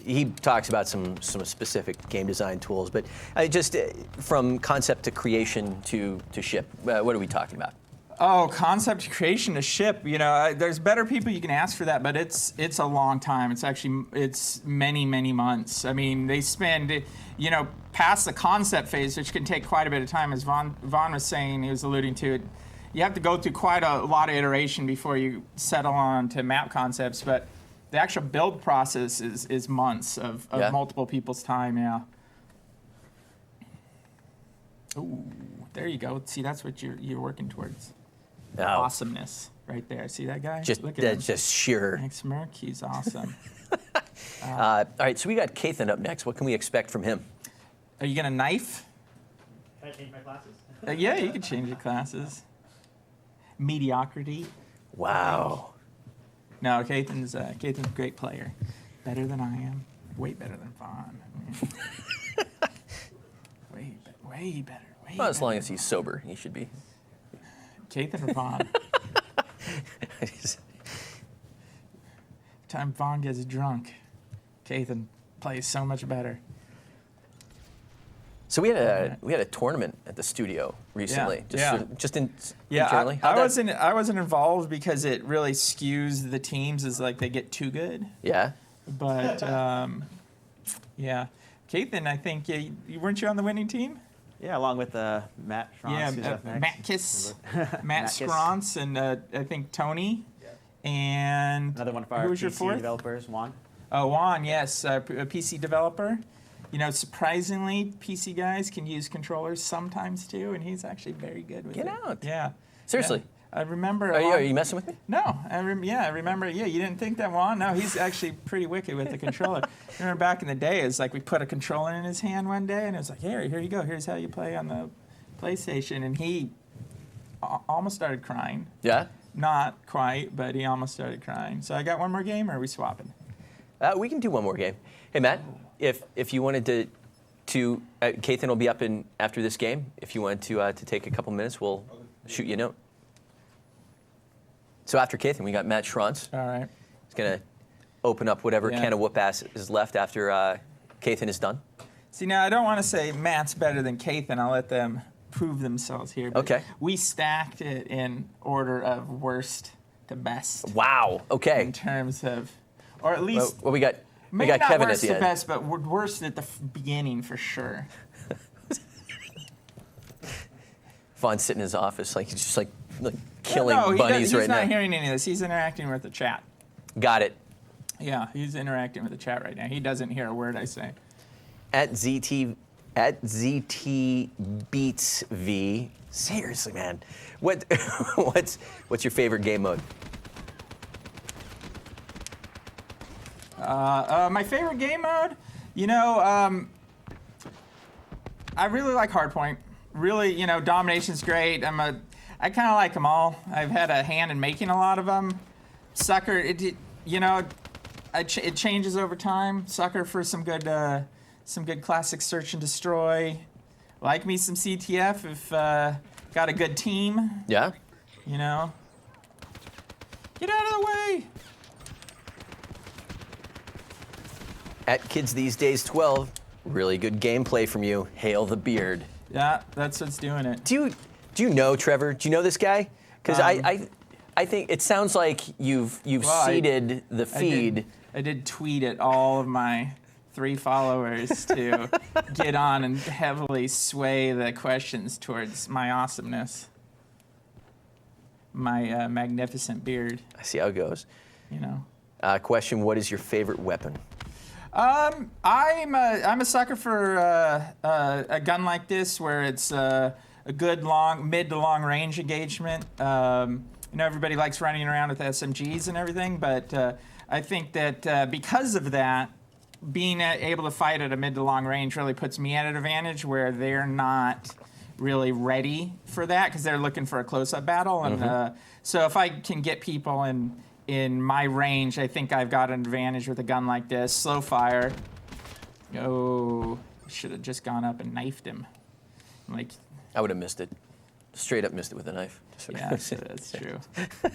He talks about some specific game design tools, but just from concept to creation to ship, what are we talking about? Oh, concept creation to ship. You know, there's better people you can ask for that, but it's a long time. It's many months. I mean, they spend, you know, past the concept phase, which can take quite a bit of time, as Vaughn was saying. He was alluding to it. You have to go through quite a lot of iteration before you settle on to map concepts, but the actual build process is months of multiple people's time. Yeah. Ooh, there you go. See, that's what you're working towards. Oh. Awesomeness right there. See that guy? Look at him. Just sheer. Thanks, Merc. He's awesome. All right, so we got Kethan up next. What can we expect from him? Are you gonna knife? Can I change my classes? Yeah, you can change your classes. Mediocrity. Wow. No, Kethan's a great player. Better than I am. Way better than Vaughn. Way better. Well, as long as he's sober, he should be. Kethan or Vaughn? Time Vaughn gets drunk, Kethan plays so much better. So we had a tournament at the studio recently. Just internally. I wasn't involved because it really skews the teams as like they get too good. Yeah. But yeah, Kethan, I think weren't you on the winning team? Yeah, along with Matt Schrontz, who's up next. Matt Scronce, and I think Tony, and another one of our who was your PC fourth? developers, Juan. Oh, Juan, yes, a PC developer. You know, surprisingly, PC guys can use controllers sometimes too, and he's actually very good with it. Get out. Yeah. Seriously. Yeah. I remember. Are you messing with me? No, I remember. Yeah, you didn't think that, Juan? No, he's actually pretty wicked with the controller. I remember back in the day, it's like we put a controller in his hand one day, and it was like, here you go. Here's how you play on the PlayStation, and he almost started crying. Yeah. Not quite, but he almost started crying. So I got one more game, or are we swapping? We can do one more game. Hey, Matt, if you wanted to Kethan will be up in after this game. If you wanted to take a couple minutes, we'll shoot you a note. So after Kethan, we got Matt Schrontz. All right. He's going to open up whatever can of whoop-ass is left after Kethan is done. See, now I don't want to say Matt's better than Kethan. I'll let them prove themselves here. But Okay. We stacked it in order of worst to best. Wow. Okay. In terms of, or at least, Well, we got maybe not Kevin at worst the to end. best, but worst at the beginning for sure. Vaughn's sitting in his office, like he's just like killing no, bunnies he's right now. not hearing any of this. He's interacting with the chat. Got it. Yeah, he's interacting with the chat right now. He doesn't hear a word I say. At ZT Beats V. Seriously, man. What's your favorite game mode? My favorite game mode, you know, I really like Hardpoint. Really, you know, domination's great. I kind of like them all. I've had a hand in making a lot of them. Sucker, it changes over time. Sucker for some good classic search and destroy. Like me some CTF if got a good team. Yeah. You know. Get out of the way. At Kids These Days 12, really good gameplay from you. Hail the beard. Yeah, that's what's doing it. Do you know Trevor? Do you know this guy? Because I think it sounds like you've seeded the feed. I did tweet at all of my 3 followers to get on and heavily sway the questions towards my awesomeness, my magnificent beard. I see how it goes. You know. Question: what is your favorite weapon? I'm a sucker for a gun like this where it's a good mid to long range engagement. You know, everybody likes running around with SMGs and everything, but I think that because of that, being able to fight at a mid to long range really puts me at an advantage where they're not really ready for that because they're looking for a close-up battle. And so if I can get people in my range, I think I've got an advantage with a gun like this. Slow fire. Oh, should have just gone up and knifed him. Like, I would have missed it. Straight up missed it with a knife. yeah, that's true.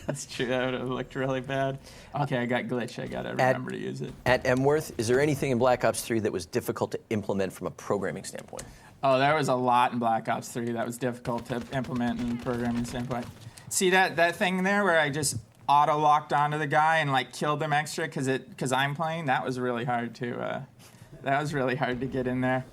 That's true. That would have looked really bad. Okay, I got glitch. I got to remember to use it. At Emworth, is there anything in Black Ops 3 that was difficult to implement from a programming standpoint? Oh, there was a lot in Black Ops 3 that was difficult to implement in a programming standpoint. See that thing there where I just auto locked onto the guy and like killed him extra because I'm playing? That was really hard to get in there.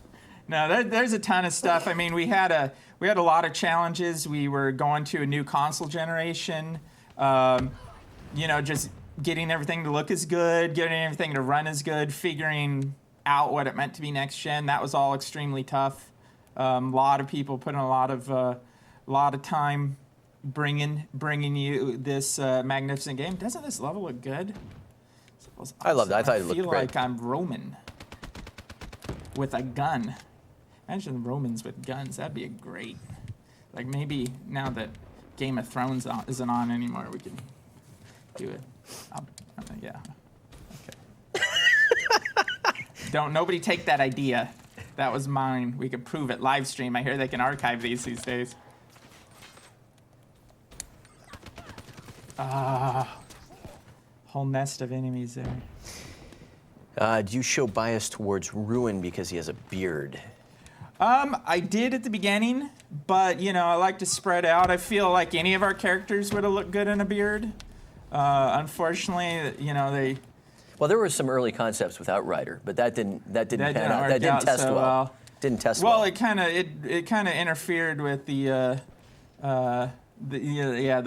No, there's a ton of stuff. I mean, we had a lot of challenges. We were going to a new console generation. Just getting everything to look as good, getting everything to run as good, figuring out what it meant to be next gen. That was all extremely tough. A lot of people put in a lot of time bringing you this magnificent game. Doesn't this level look good? Awesome. I loved it. I thought it looked great. I feel like I'm Roman with a gun. Imagine Romans with guns. That'd be great. Like maybe now that Game of Thrones isn't on anymore, we can do it. Yeah. Okay. Nobody take that idea. That was mine. We could prove it. Livestream. I hear they can archive these days. Whole nest of enemies there. Do you show bias towards Ruin because he has a beard? I did at the beginning, but I like to spread out. I feel like any of our characters would have looked good in a beard. Unfortunately, they. Well, there were some early concepts with Outrider, but that didn't pan out. That didn't test so well. Didn't test well. Well, it kind of interfered with the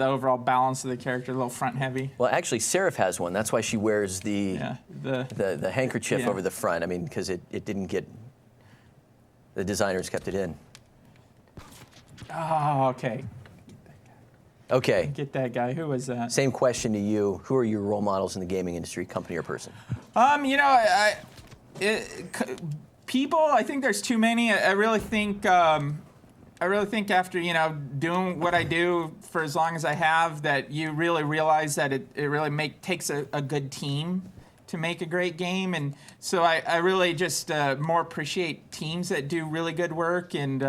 overall balance of the character, a little front heavy. Well, actually, Seraph has one. That's why she wears the handkerchief over the front. I mean, because it didn't get. The designers kept it in. Oh, okay. Okay. Get that guy. Who was that? Same question to you. Who are your role models in the gaming industry, company or person? People. I think there's too many. I really think after doing what I do for as long as I have, that you really realize that it really takes a good team to make a great game, and so I really just more appreciate teams that do really good work. And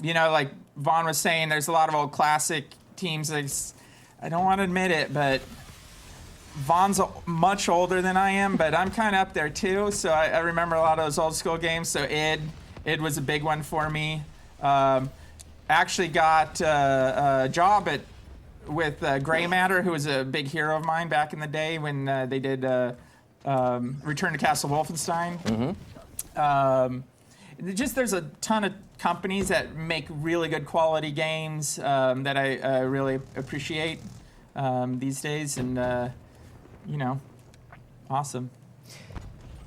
like Vaughn was saying, there's a lot of old classic teams. I don't want to admit it, but Vaughn's much older than I am, but I'm kind of up there too. So I remember a lot of those old school games. So id was a big one for me. Actually got a job with Gray Matter, who was a big hero of mine back in the day when they did Return to Castle Wolfenstein. Mm-hmm. There's a ton of companies that make really good quality games that I really appreciate these days, and awesome.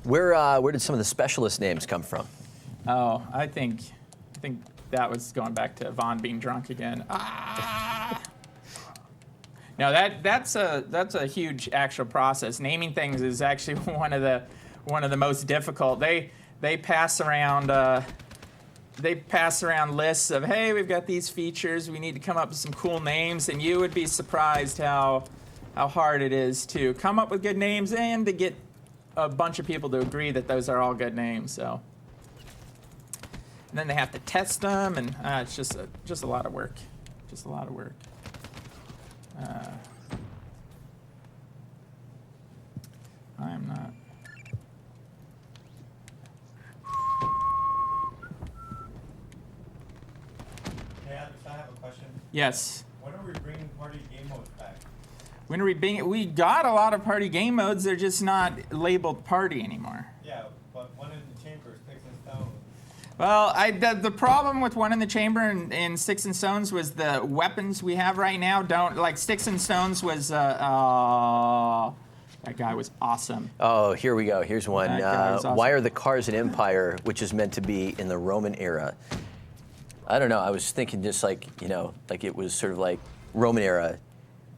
Where did some of the specialist names come from? Oh, I think that was going back to Vaughn being drunk again. No, that's a huge actual process. Naming things is actually one of the most difficult. They pass around lists of, hey, we've got these features. We need to come up with some cool names, and you would be surprised how hard it is to come up with good names and to get a bunch of people to agree that those are all good names. So, and then they have to test them, and it's just a lot of work. Just a lot of work. I am not. Hey, Alex, I have a question. Yes. When are we bringing party game modes back? We got a lot of party game modes. They're just not labeled party anymore. Yeah, but one in the chamber, Sticks and Stones. Well, the problem with One in the Chamber and Sticks and Stones was the weapons we have right now don't, like Sticks and Stones was, that guy was awesome. Oh, here we go. Here's one. Awesome. Why are the cars an empire, which is meant to be in the Roman era? I don't know. I was thinking just like it was sort of like Roman era,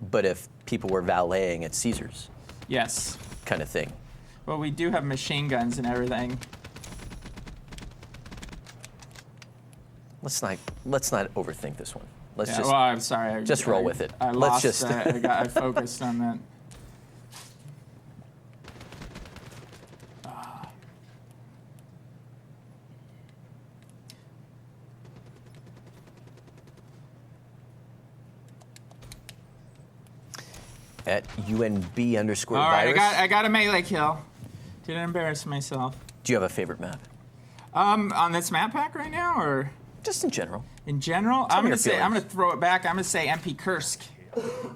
but if people were valeting at Caesar's. Yes. Kind of thing. Well, we do have machine guns and everything. Let's not overthink this one. Well, I'm sorry. Just roll with it. I focused on that. At UNB_virus. All right, I got a melee kill. Didn't embarrass myself. Do you have a favorite map? On this map pack right now, or? Just in general. In general, Tell I'm me gonna your say I'm feelings. gonna throw it back. I'm gonna say MP Kursk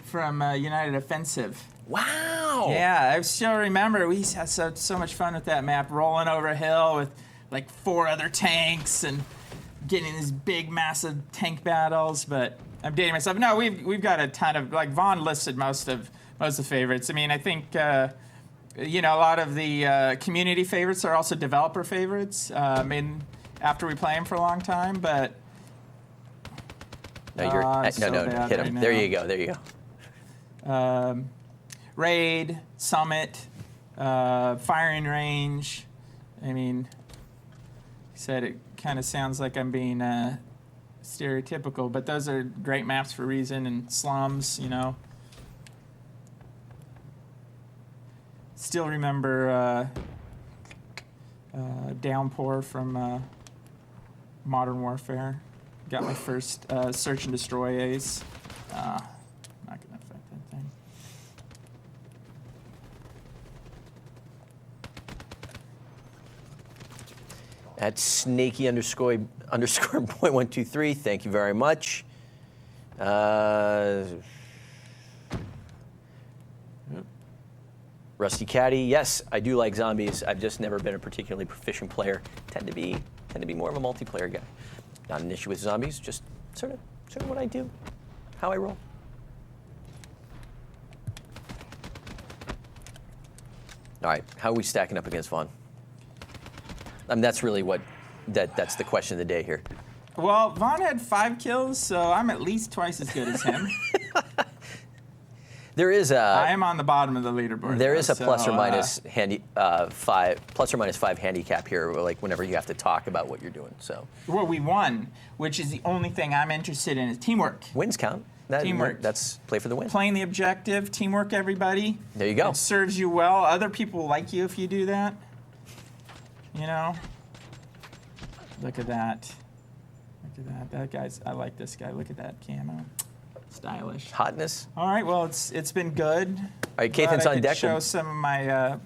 from United Offensive. Wow. Yeah, I still remember we had so much fun with that map, rolling over a hill with like 4 other tanks and getting these big, massive tank battles. But I'm dating myself. No, we've got a ton of, like Vaughn listed most of the favorites. I mean, I think you know, a lot of the community favorites are also developer favorites. I mean, after we play them for a long time, but No, you're, I'm no, so no, bad hit right him. now. There you go. There you go. Raid, Summit, Firing Range. I mean, he said it kind of sounds like I'm being stereotypical, but those are great maps for a reason. And Slums, you know. Still remember Downpour from Modern Warfare. Got my first Search and Destroy ace. Not going to affect that thing. At snaky underscore point 123. Thank you very much. Rusty Caddy, yes, I do like zombies. I've just never been a particularly proficient player. Tend to be more of a multiplayer guy. Not an issue with zombies, just sort of what I do, how I roll. All right, how are we stacking up against Vaughn? I mean, that's really that's the question of the day here. Well, Vaughn had 5 kills, so I'm at least twice as good as him. There is I am on the bottom of the leaderboard. There though, is a so, plus or minus 5 handicap here, like whenever you have to talk about what you're doing. So Well, we won, which is the only thing I'm interested in is teamwork. wins count. Teamwork. That's play for the win. Playing the objective, teamwork, everybody. There you go. It serves you well. Other people like you if you do that. You know? Look at that. Look at that. That guy's, I like this guy. Look at that camo. Stylish. Hotness. All right, well, it's been good. All right, Glad Kethan's I on could deck. show some of my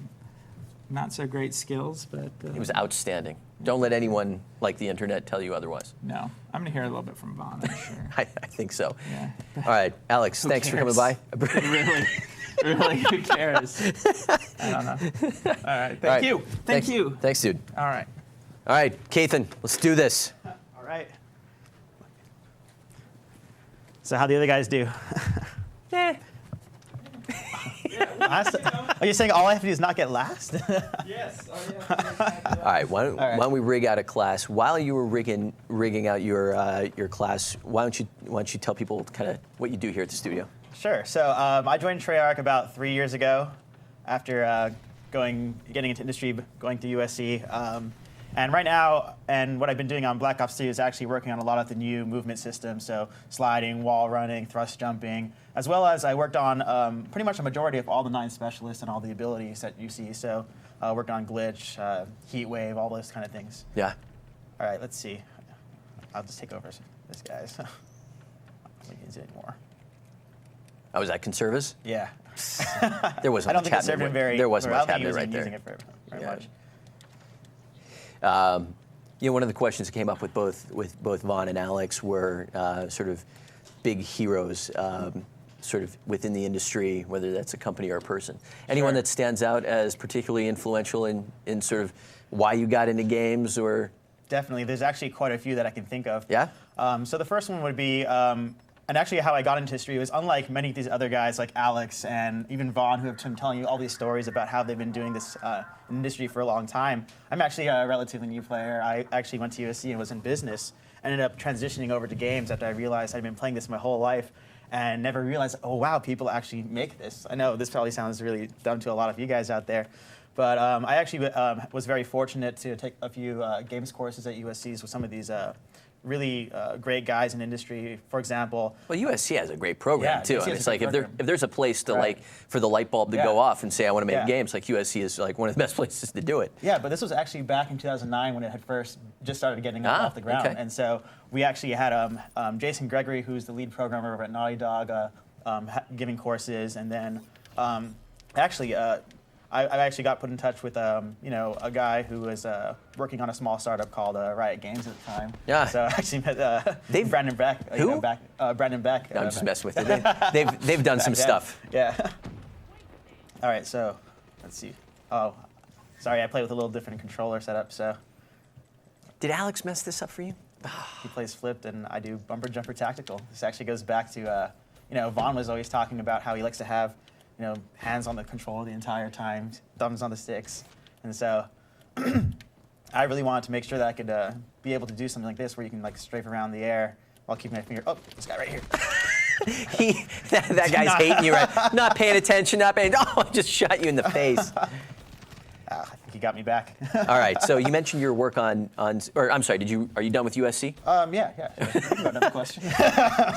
not so great skills, but It was outstanding. Don't let anyone like the internet tell you otherwise. no, I'm gonna hear a little bit from Vaughn, I'm sure. I think so. Yeah. All right, Alex, thanks for coming by. Really, who cares? I don't know. All right, thank you. Thank you. Thanks, dude. All right. All right, Kethan, let's do this. All right. So how the other guys do? Are you saying all I have to do is not get last? Yes. Oh, All right, why don't we rig out a class? While you were rigging out your class, why don't you tell people kind of what you do here at the studio? Sure. So I joined Treyarch about 3 years ago after getting into industry, going to USC. And right now, and what I've been doing on Black Ops 2 is actually working on a lot of the new movement systems, so sliding, wall running, thrust jumping, as well as I worked on pretty much a majority of all the 9 specialists and all the abilities that you see. So worked on glitch, heat wave, all those kind of things. Yeah. All right, let's see. I'll just take over this guy's. We can't use it anymore. Oh, was that Conserva's? Yeah. There wasn't I don't much think it served happening. him very. There wasn't I much don't think he happening was right using there. it very Yeah. much. One of the questions that came up with both Vaughn and Alex were sort of big heroes, sort of within the industry, whether that's a company or a person. Anyone Sure. that stands out as particularly influential in sort of why you got into games, or Definitely. There's actually quite a few that I can think of. yeah? So the first one would be, and actually how I got into history was unlike many of these other guys like Alex and even Vaughn, who have been telling you all these stories about how they've been doing this industry for a long time. I'm actually a relatively new player. I actually went to USC and was in business. Ended up transitioning over to games after I realized I'd been playing this my whole life and never realized, oh wow, people actually make this. I know this probably sounds really dumb to a lot of you guys out there. But I actually was very fortunate to take a few games courses at USC's with some of these really great guys in industry. For example, Well, USC has a great program Yeah, too. USC I mean, has it's a like great if program. there's a place to Right. like for the light bulb to Yeah. go off and say I want to make Yeah. games, like USC is like one of the best places to do it. yeah, but this was actually back in 2009 when it had first just started getting off the ground. Okay. And so we actually had Jason Gregory, who's the lead programmer over at Naughty Dog, giving courses. And then actually I actually got put in touch with you know, a guy who was working on a small startup called Riot Games at the time. Yeah. So I actually met Brandon Beck. Who? You know, Brandon Beck. I'm just messing with it. They've done some Yeah. stuff. Yeah. All right, so let's see. Oh, sorry, I play with a little different controller setup. So Did Alex mess this up for you? he plays flipped, and I do bumper jumper tactical. This actually goes back to you know, Vaughn was always talking about how he likes to have, you know, hands on the controller the entire time, thumbs on the sticks, and so I really wanted to make sure that I could be able to do something like this, where you can like strafe around the air while keeping my finger. Oh, this guy right here. That guy's hating you, right? Not paying attention, not paying. Oh, I just shot you in the face. I think he got me back. All right. So you mentioned your work on, or I'm sorry. Are you done with USC? Yeah. Sure. Another question.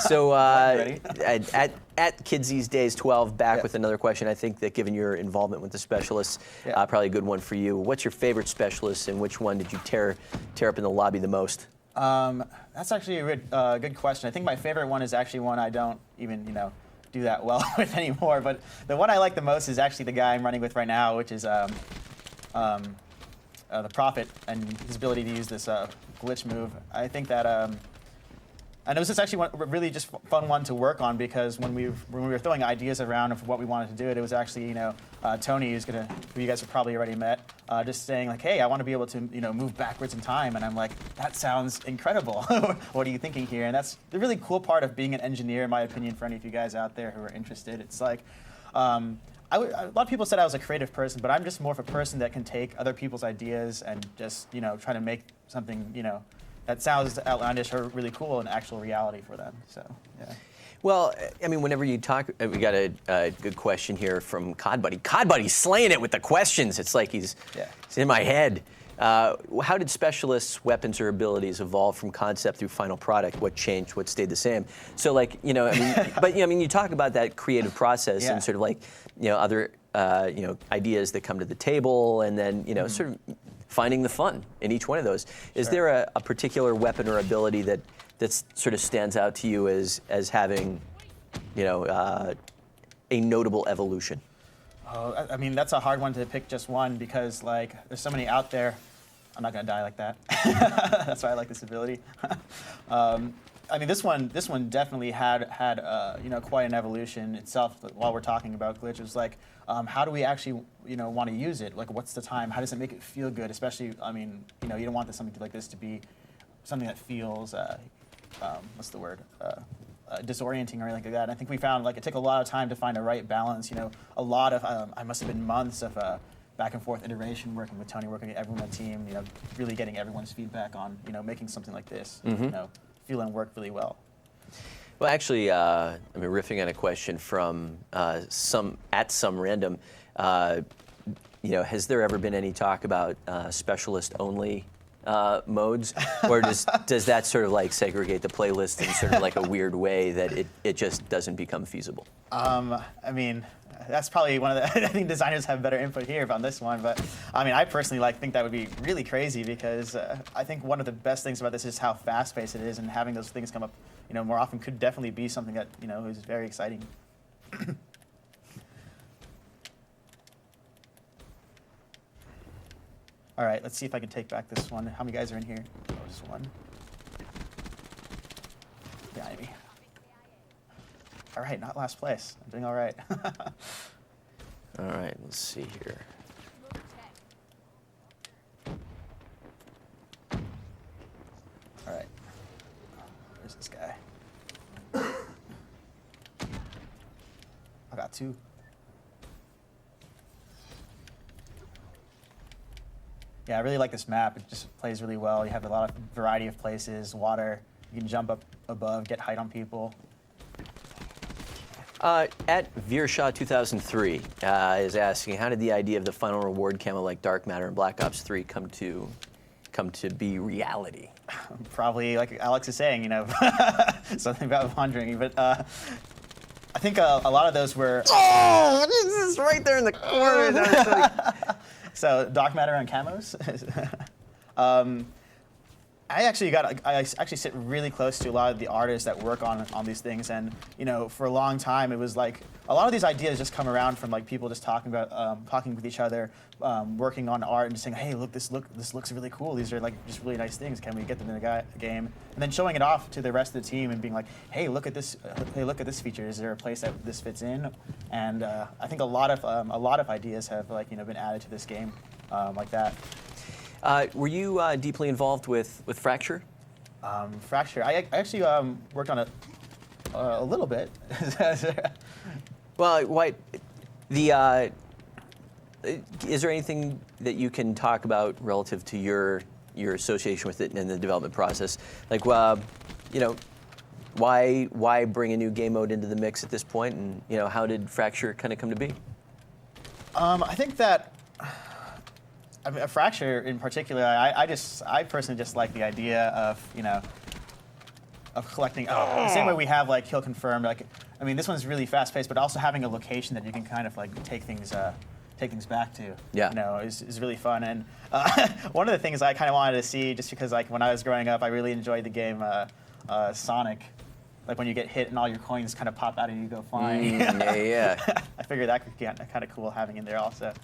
So Ready? at Kids These Days 12, back Yeah. with another question. I think that given your involvement with the specialists, Yeah. probably a good one for you. What's your favorite specialist, and which one did you tear up in the lobby the most? That's actually a good question. I think my favorite one is actually one I don't even, you know, do that well with anymore. But the one I like the most is actually the guy I'm running with right now, which is the Prophet, and his ability to use this glitch move. I think that, and it was just actually a really just fun one to work on, because when we were throwing ideas around of what we wanted to do, it was actually, you know, Tony, who you guys have probably already met, just saying like, hey, I want to be able to, you know, move backwards in time, and I'm like, that sounds incredible. What are you thinking here? And that's the really cool part of being an engineer, in my opinion, for any of you guys out there who are interested. It's like, a lot of people said I was a creative person, but I'm just more of a person that can take other people's ideas and just, you know, try to make something, you know, that sounds outlandish or really cool in actual reality for them. So, yeah. Well, I mean, whenever you talk, we got a good question here from Cod Buddy. Cod Buddy's slaying it with the questions. It's like he's in my head. How did specialists' weapons or abilities evolve from concept through final product? What changed? What stayed the same? So, like, you know, I mean, but you know, I mean, you talk about that creative process and sort of like, you know, other, you know, ideas that come to the table, and then, you know, sort of finding the fun in each one of those. Is there a particular weapon or ability that sort of stands out to you as having, you know, a notable evolution? Oh, I mean, that's a hard one to pick just one, because like there's so many out there. I'm not gonna die like that. That's why I like this ability. I mean, this one definitely had you know, quite an evolution itself. While we're talking about glitch, it was like, how do we actually, you know, want to use it? Like, what's the time? How does it make it feel good? Especially, I mean, you know, you don't want something like this to be something that feels what's the word? Disorienting or anything like that. And I think we found like it took a lot of time to find a right balance. You know, a lot of I must have been months of back and forth iteration, working with Tony, working with everyone on the team. You know, really getting everyone's feedback on, you know, making something like this, you know, feel and work really well. Well, actually, I mean, riffing on a question from some random, you know, has there ever been any talk about specialist only modes, or does that sort of like segregate the playlist in sort of like a weird way that it just doesn't become feasible? I mean, that's probably one of the. I think designers have better input here on this one, but I mean, I personally think that would be really crazy, because I think one of the best things about this is how fast-paced it is, and having those things come up, you know, more often could definitely be something that, you know, is very exciting. All right, let's see if I can take back this one. How many guys are in here? Oh, just one. Behind me. All right, not last place. I'm doing all right. All right, let's see here. All right. Where's this guy? I got two. Yeah, I really like this map. It just plays really well. You have a lot of variety of places, water. You can jump up above, get height on people. At Veershaw 2003 is asking, how did the idea of the final reward camo like Dark Matter and Black Ops 3 come to be reality? Probably, like Alex is saying, you know, something about wandering. But I think a lot of those were. Oh, this is right there in the corner. So Dark Matter on camos. I actually sit really close to a lot of the artists that work on these things, and for a long time it was like a lot of these ideas just come around from like people just talking with each other, working on art and just saying, hey, this looks really cool. These are like just really nice things. Can we get them in the game? And then showing it off to the rest of the team and being like, hey, look at this. Hey, look at this feature. Is there a place that this fits in? And I think a lot of ideas have been added to this game like that. Were you deeply involved with Fracture? Fracture. I actually worked on it a little bit. Well, is there anything that you can talk about relative to your association with it and the development process? Like, why bring a new game mode into the mix at this point, and how did Fracture kind of come to be? I think that. I mean, a Fracture in particular, I personally just like the idea of collecting. The same way we have like Kill Confirmed. Like, I mean, this one's really fast paced, but also having a location that you can kind of like take things back to. Yeah. Is really fun. And one of the things I kind of wanted to see, just because like when I was growing up, I really enjoyed the game Sonic. Like when you get hit and all your coins kind of pop out and you go flying. Yeah. I figured that could get kind of cool having in there also.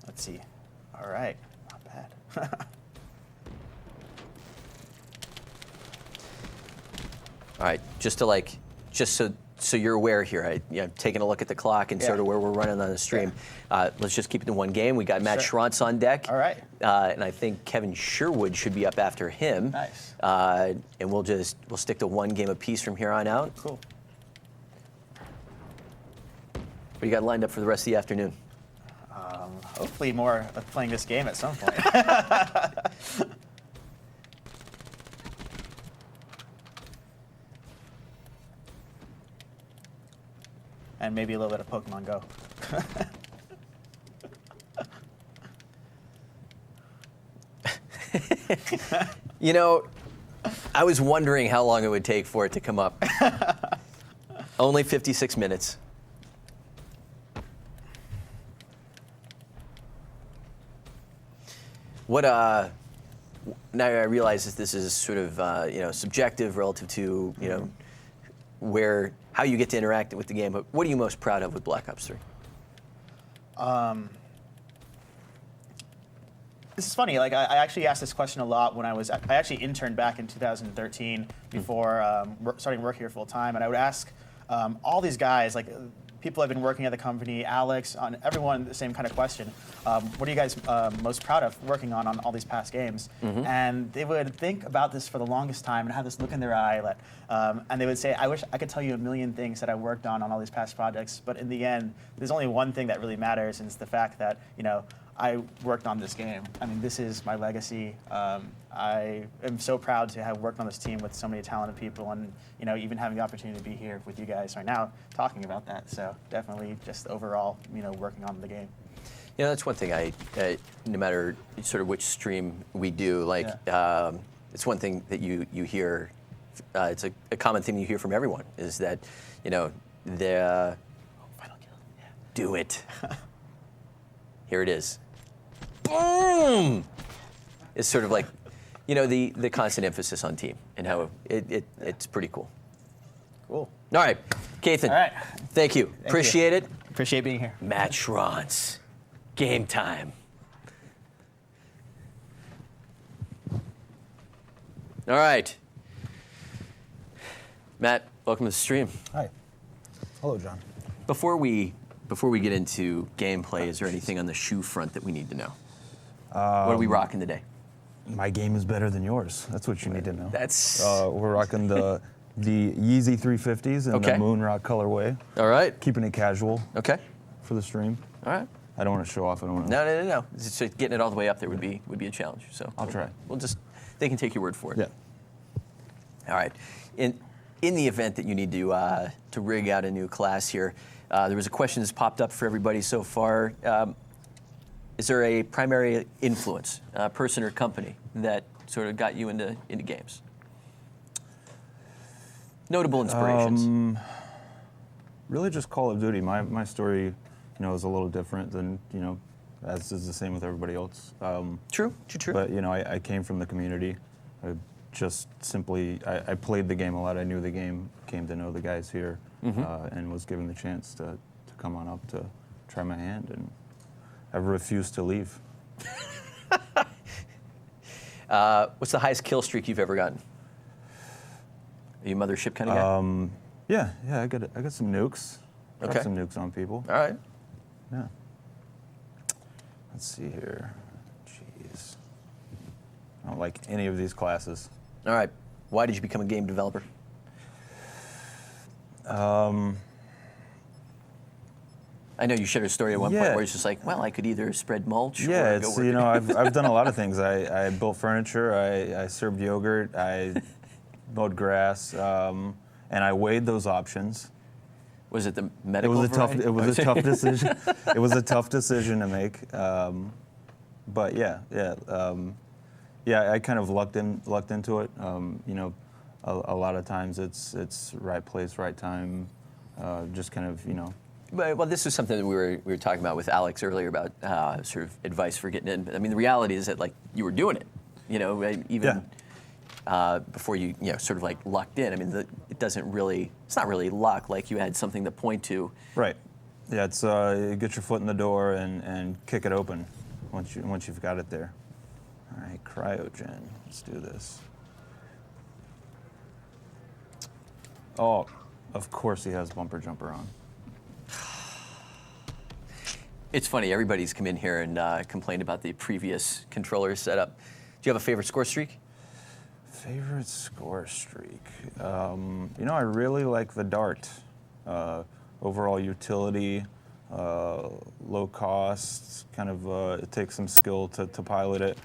Let's see. All right, not bad. All right, just so you're aware here, taking a look at the clock and sort of where we're running on the stream. Let's just keep it to one game. We got Matt Schrontz on deck. All right. And I think Kevin Sherwood should be up after him. Nice. And we'll stick to one game apiece from here on out. Cool. What do you got lined up for the rest of the afternoon? Hopefully more of playing this game at some point. And maybe a little bit of Pokemon Go. I was wondering how long it would take for it to come up. Only 56 minutes. Now I realize that this is sort of subjective relative to how you get to interact with the game. But what are you most proud of with Black Ops 3? This is funny. Like I actually asked this question a lot when I actually interned back in 2013 before starting work here full time, and I would ask all these guys like. People have been working at the company, Alex, on everyone, the same kind of question. What are you guys most proud of working on all these past games? Mm-hmm. And they would think about this for the longest time and have this look in their eye. And they would say, I wish I could tell you a million things that I worked on all these past projects. But in the end, there's only one thing that really matters, and it's the fact that, I worked on this game. I mean, this is my legacy. I am so proud to have worked on this team with so many talented people, and even having the opportunity to be here with you guys right now talking about that. So definitely, just overall, working on the game. That's one thing no matter sort of which stream we do, it's one thing that you hear. It's a common thing you hear from everyone is that, the Final kill. Yeah. Do it. Here it is. Boom! It's sort of like, the constant emphasis on team and how it's pretty cool. Cool. All right, Kethan. All right. Thank you. Appreciate it. Appreciate being here. Matt Schrontz. Game time. All right. Matt, welcome to the stream. Hi. Hello, John. Before we get into gameplay, is there anything on the shoe front that we need to know? What are we rocking today? My game is better than yours. That's what you need to know. That's We're rocking the Yeezy 350s in the Moonrock colorway. all right. Keeping it casual Okay. for the stream. All right. I don't want to show off. I don't want to. No. It's just getting it all the way up there would be a challenge. So I'll try. They can take your word for it. Yeah. All right. In the event that you need to rig out a new class here, there was a question that's popped up for everybody so far. Is there a primary influence, person or company, that sort of got you into games? Notable inspirations. Really, just Call of Duty. My story, is a little different than as is the same with everybody else. True. But I came from the community. I just simply I played the game a lot. I knew the game, came to know the guys here, and was given the chance to come on up to try my hand, and I refused to leave. What's the highest kill streak you've ever gotten? Are you a mothership kind of guy? Yeah, I got some nukes. Okay. Got some nukes on people. All right. Yeah. Let's see here. Jeez. I don't like any of these classes. All right. Why did you become a game developer? I know you shared a story at one point where it's just like, well, I could either spread mulch or go it's work. I've done a lot of things. I built furniture. I served yogurt. I mowed grass, and I weighed those options. Was it the medical? It was a tough decision. It was a tough decision to make. But I kind of lucked into it. A lot of times it's right place, right time. Just kind of Well, this is something that we were talking about with Alex earlier about sort of advice for getting in. I mean, the reality is that like you were doing it, even before you sort of like lucked in. I mean, it's not really luck. Like you had something to point to. Right. Yeah, it's you get your foot in the door and kick it open once you've got it there. All right, cryogen. Let's do this. Oh, of course he has bumper jumper on. It's funny, everybody's come in here and complained about the previous controller setup. Do you have a favorite score streak? Favorite score streak? I really like the Dart. Overall utility, low cost, kind of it takes some skill to pilot it.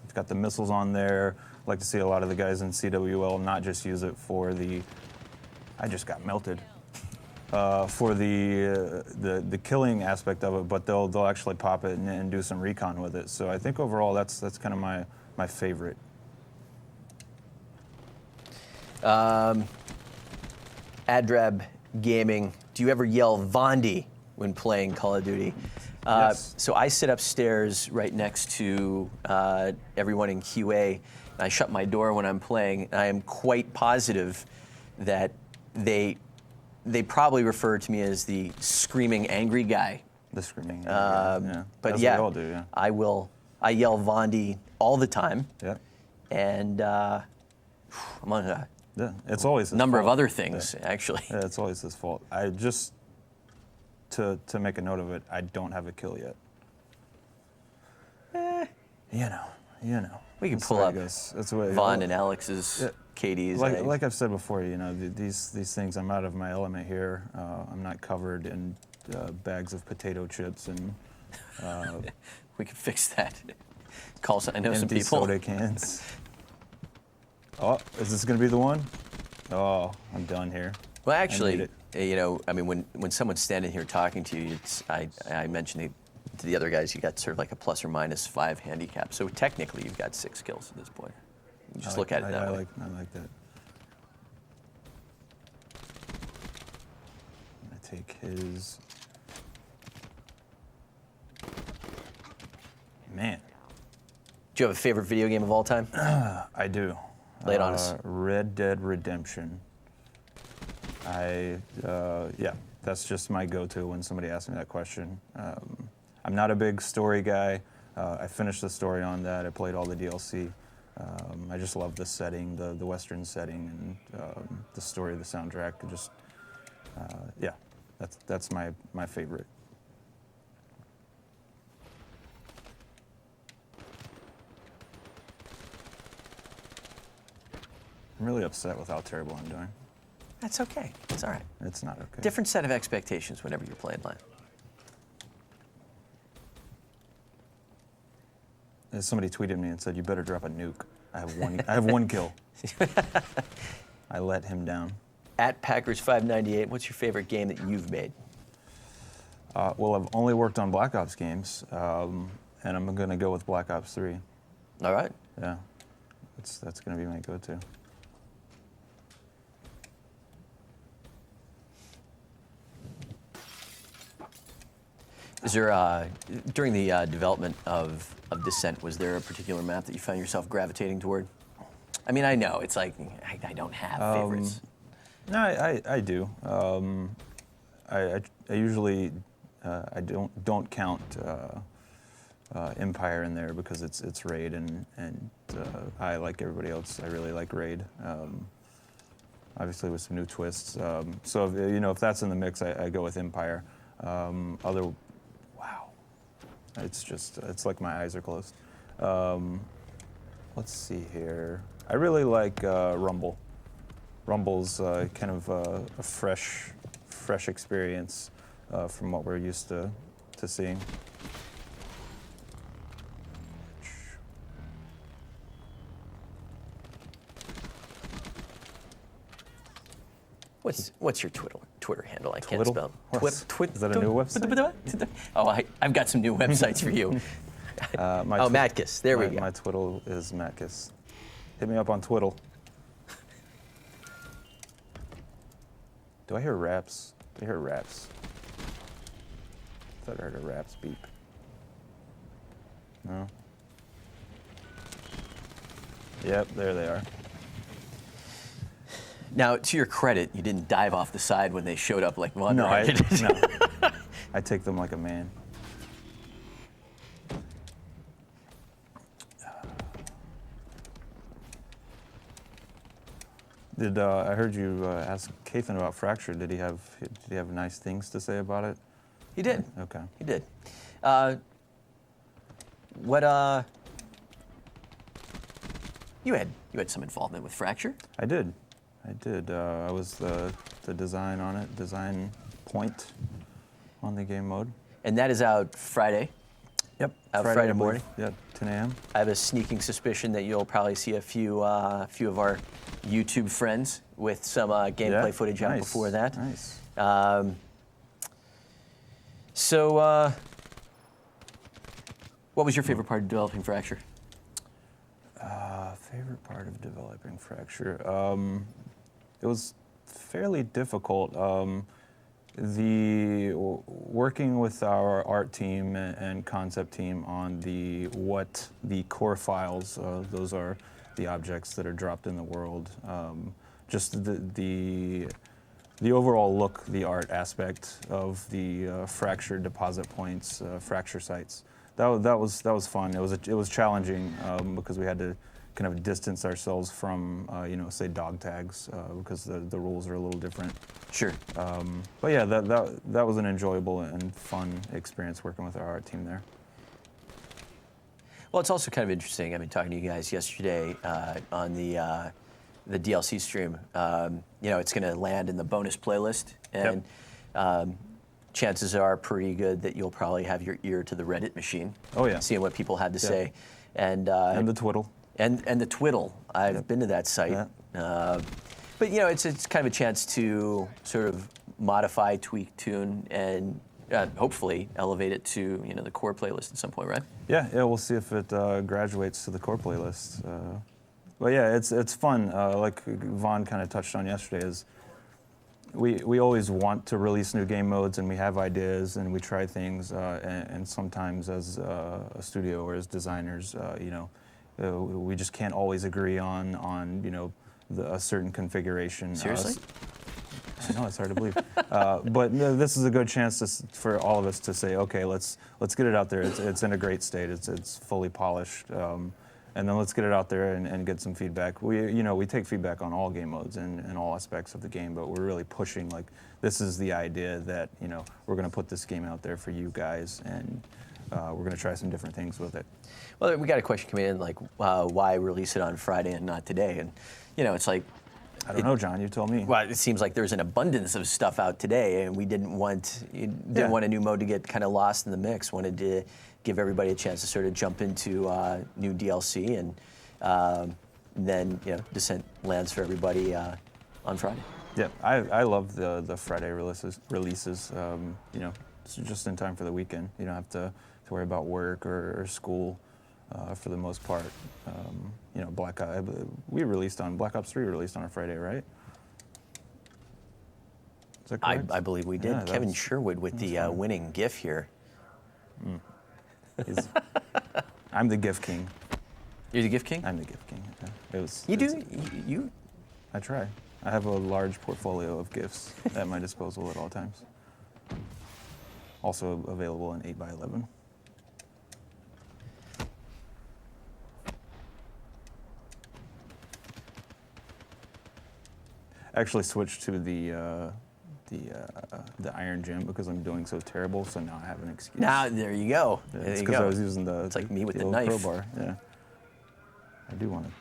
It's got the missiles on there. I like to see a lot of the guys in CWL not just use it for I just got melted. For the killing aspect of it, but they'll actually pop it and do some recon with it. So I think overall that's kind of my favorite. Adrab Gaming, do you ever yell Vondi when playing Call of Duty? Yes. So I sit upstairs right next to everyone in QA. And I shut my door when I'm playing. I am quite positive that they probably refer to me as the screaming angry guy. The screaming. Yeah. But as yeah, we all do, yeah. I yell Vondi all the time. Yeah. And I'm on a It's always his number fault. of other things, actually. Yeah, it's always his fault. I just to make a note of it, I don't have a kill yet. You know. We can That's pull the way up it goes. That's the way Vaughn and Alex's KDs. Like I've said before, these things, I'm out of my element here. I'm not covered in bags of potato chips and We can fix that. I know some empty people. soda cans. Oh, is this going to be the one? Oh, I'm done here. Well, I actually, need I mean, when someone's standing here talking to you, I mentioned to the other guys, you got sort of like a plus or minus 5 handicap. So technically, you've got 6 kills at this point. You just look at it that way. I like that. I'm going to take his. Man. Do you have a favorite video game of all time? I do. Lay it on us. Red Dead Redemption. That's just my go-to when somebody asks me that question. I'm not a big story guy. I finished the story on that. I played all the DLC. I just love the setting, the Western setting, and the story, the soundtrack. Just, that's my favorite. I'm really upset with how terrible I'm doing. That's okay. It's all right. It's not okay. Different set of expectations whenever you're playing live. Somebody tweeted me and said, "You better drop a nuke." I have one kill. I let him down. At Packers598, what's your favorite game that you've made? Well, I've only worked on Black Ops games, and I'm going to go with Black Ops 3. All right. Yeah, that's going to be my go-to. Is there, during the development of Descent, was there a particular map that you found yourself gravitating toward? I mean, I know, it's like, I don't have favorites. No, I do. I usually I don't count Empire in there because it's Raid, and I, like everybody else, I really like Raid. Obviously with some new twists. So if that's in the mix, I go with Empire. Wow, it's like my eyes are closed. Let's see here. I really like Rumble. Rumble's kind of a fresh experience from what we're used to seeing. What's your Twitter handle? I can't Twiddle? spell. Is that a new website? Oh, I've got some new websites for you. Matkiss. There we go. My Twiddle is Matkiss. Hit me up on Twiddle. Do I hear raps? Do I hear raps? I thought I heard a raps beep. No? Yep, there they are. Now, to your credit, you didn't dive off the side when they showed up like Vonderhaar did. No. I take them like a man. I heard you ask Kethan about Fracture? Did he have nice things to say about it? He did. Okay. He did. You had some involvement with Fracture? I did. I was the design on it, design point on the game mode. And that is out Friday. Yep. Out Friday morning. Yeah, 10 a.m. I have a sneaking suspicion that you'll probably see a few of our YouTube friends with some gameplay footage out before that. Nice. So, what was your favorite part of developing Fracture? Favorite part of developing Fracture? It was fairly difficult. Working with our art team and concept team on the core files, those are the objects that are dropped in the world. Just the overall look, the art aspect of the Fracture deposit points, Fracture sites. That was fun. It was challenging because we had to kind of distance ourselves from, say dog tags, because the rules are a little different. Sure. But yeah, that was an enjoyable and fun experience working with our art team there. Well, it's also kind of interesting. I mean, talking to you guys yesterday on the DLC stream. It's going to land in the bonus playlist, and chances are pretty good that you'll probably have your ear to the Reddit machine. Oh yeah. Seeing what people had to say, and the Twiddle. And the Twiddle. I've been to that site. Yeah. But it's kind of a chance to sort of modify, tweak, tune, and hopefully elevate it to the core playlist at some point, right? Yeah. We'll see if it graduates to the core playlist. But yeah, it's fun. Like Vaughn kind of touched on yesterday, is we always want to release new game modes, and we have ideas and we try things, and sometimes as a studio or as designers, we just can't always agree on a certain configuration. Seriously? I know, it's hard to believe. But this is a good chance for all of us to say, okay, let's get it out there. It's in a great state. It's fully polished. And then let's get it out there and get some feedback. We take feedback on all game modes and all aspects of the game, but we're really pushing, like, this is the idea that, we're going to put this game out there for you guys, and we're going to try some different things with it. Well, we got a question coming in, like, why release it on Friday and not today? And, it's like... I don't know, John, you told me. Well, it seems like there's an abundance of stuff out today, and we didn't want a new mode to get kind of lost in the mix. Wanted to give everybody a chance to sort of jump into new DLC, and then Descent lands for everybody on Friday. Yeah, I love the Friday releases. It's just in time for the weekend. You don't have to worry about work or school for the most part. Black Ops 3 released on a Friday, right? Is that correct? I believe we did. Yeah, Kevin Sherwood with the winning GIF here. I'm the gift king. You're the gift king? I'm the gift king. Yeah. You? I try. I have a large portfolio of gifts at my disposal at all times. Also available in 8x11. I actually switched to the Iron Gym because I'm doing so terrible. So now I have an excuse. Now there you go. Yeah, There it's you because go. I was using the. It's like me with the old knife. crowbar. Yeah. I do want to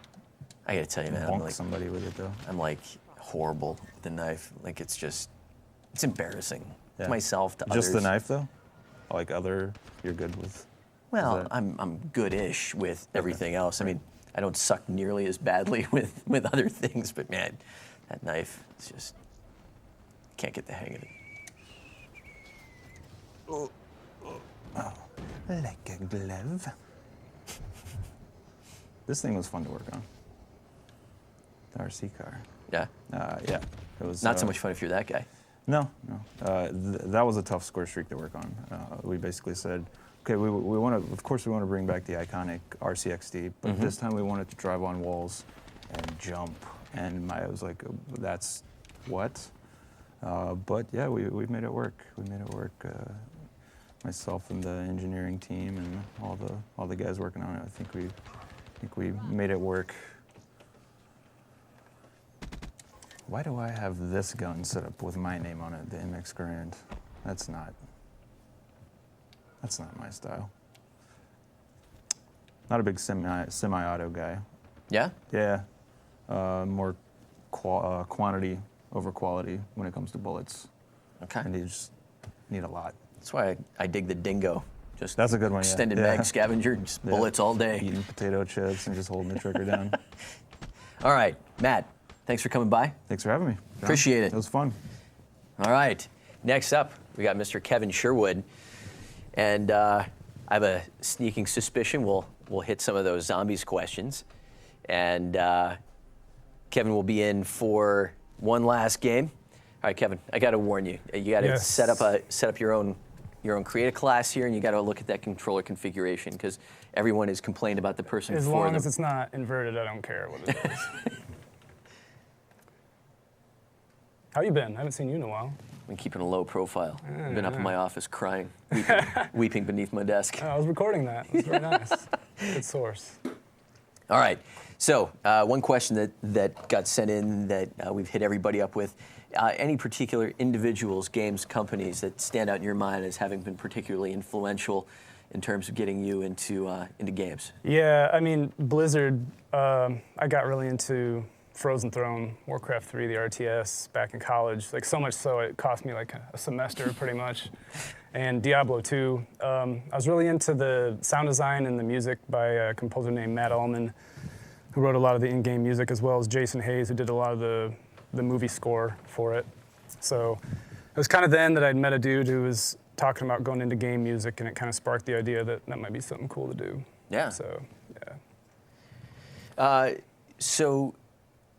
I gotta tell you, man, bonk somebody with it though. I'm like horrible with the knife. Like it's embarrassing Yeah. to myself, to others. Just the knife though? Like you're good with. Well, that- I'm good-ish with everything else. I mean, I don't suck nearly as badly with other things, but man, that knife, it's just can't get the hang of it. Like a glove. This thing was fun to work on. The RC car. Yeah. Yeah. It was Not so much fun if you're that guy. No. That was a tough score streak to work on. We basically said, okay, we want to, of course, we want to bring back the iconic RCXD, but this time we wanted to drive on walls and jump. And I was like, that's what? But yeah, we made it work. We made it work. Myself and the engineering team and all the guys working on it. I think we made it work. Why do I have this gun set up with my name on it, the MX Grand? That's not my style. Not a big semi-auto guy. Yeah? Yeah, more quantity over quality when it comes to bullets. Okay. And you just need a lot. That's why I dig the Dingo. Just That's a good one, yeah. extended Yeah. mag scavenger, just Yeah. bullets all day. Eating potato chips and just holding the trigger down. All right, Matt, thanks for coming by. Thanks for having me, John. Appreciate it. It was fun. All right, next up, we got Mr. Kevin Sherwood. And I have a sneaking suspicion we'll hit some of those zombies questions. And Kevin will be in for one last game. All right, Kevin, I got to warn you. You got to Yes. set up your own create a class here, and you got to look at that controller configuration because everyone has complained about the person As before long them. as it's not inverted, I don't care what it is. How you been? I haven't seen you in a while. Been keeping a low profile. I've been up in yeah. my office crying, weeping beneath my desk. I was recording that. It was very nice. Good source. All right. So one question that got sent in that we've hit everybody up with: any particular individuals, games, companies that stand out in your mind as having been particularly influential in terms of getting you into games? Yeah, I mean, Blizzard, I got really into Frozen Throne, Warcraft 3, the RTS back in college, like so much so it cost me like a semester pretty much. And Diablo 2. I was really into the sound design and the music by a composer named Matt Ullman, who wrote a lot of the in-game music, as well as Jason Hayes, who did a lot of the movie score for it. So it was kind of then that I'd met a dude who was talking about going into game music, and it kind of sparked the idea that that might be something cool to do. Yeah. So, yeah. So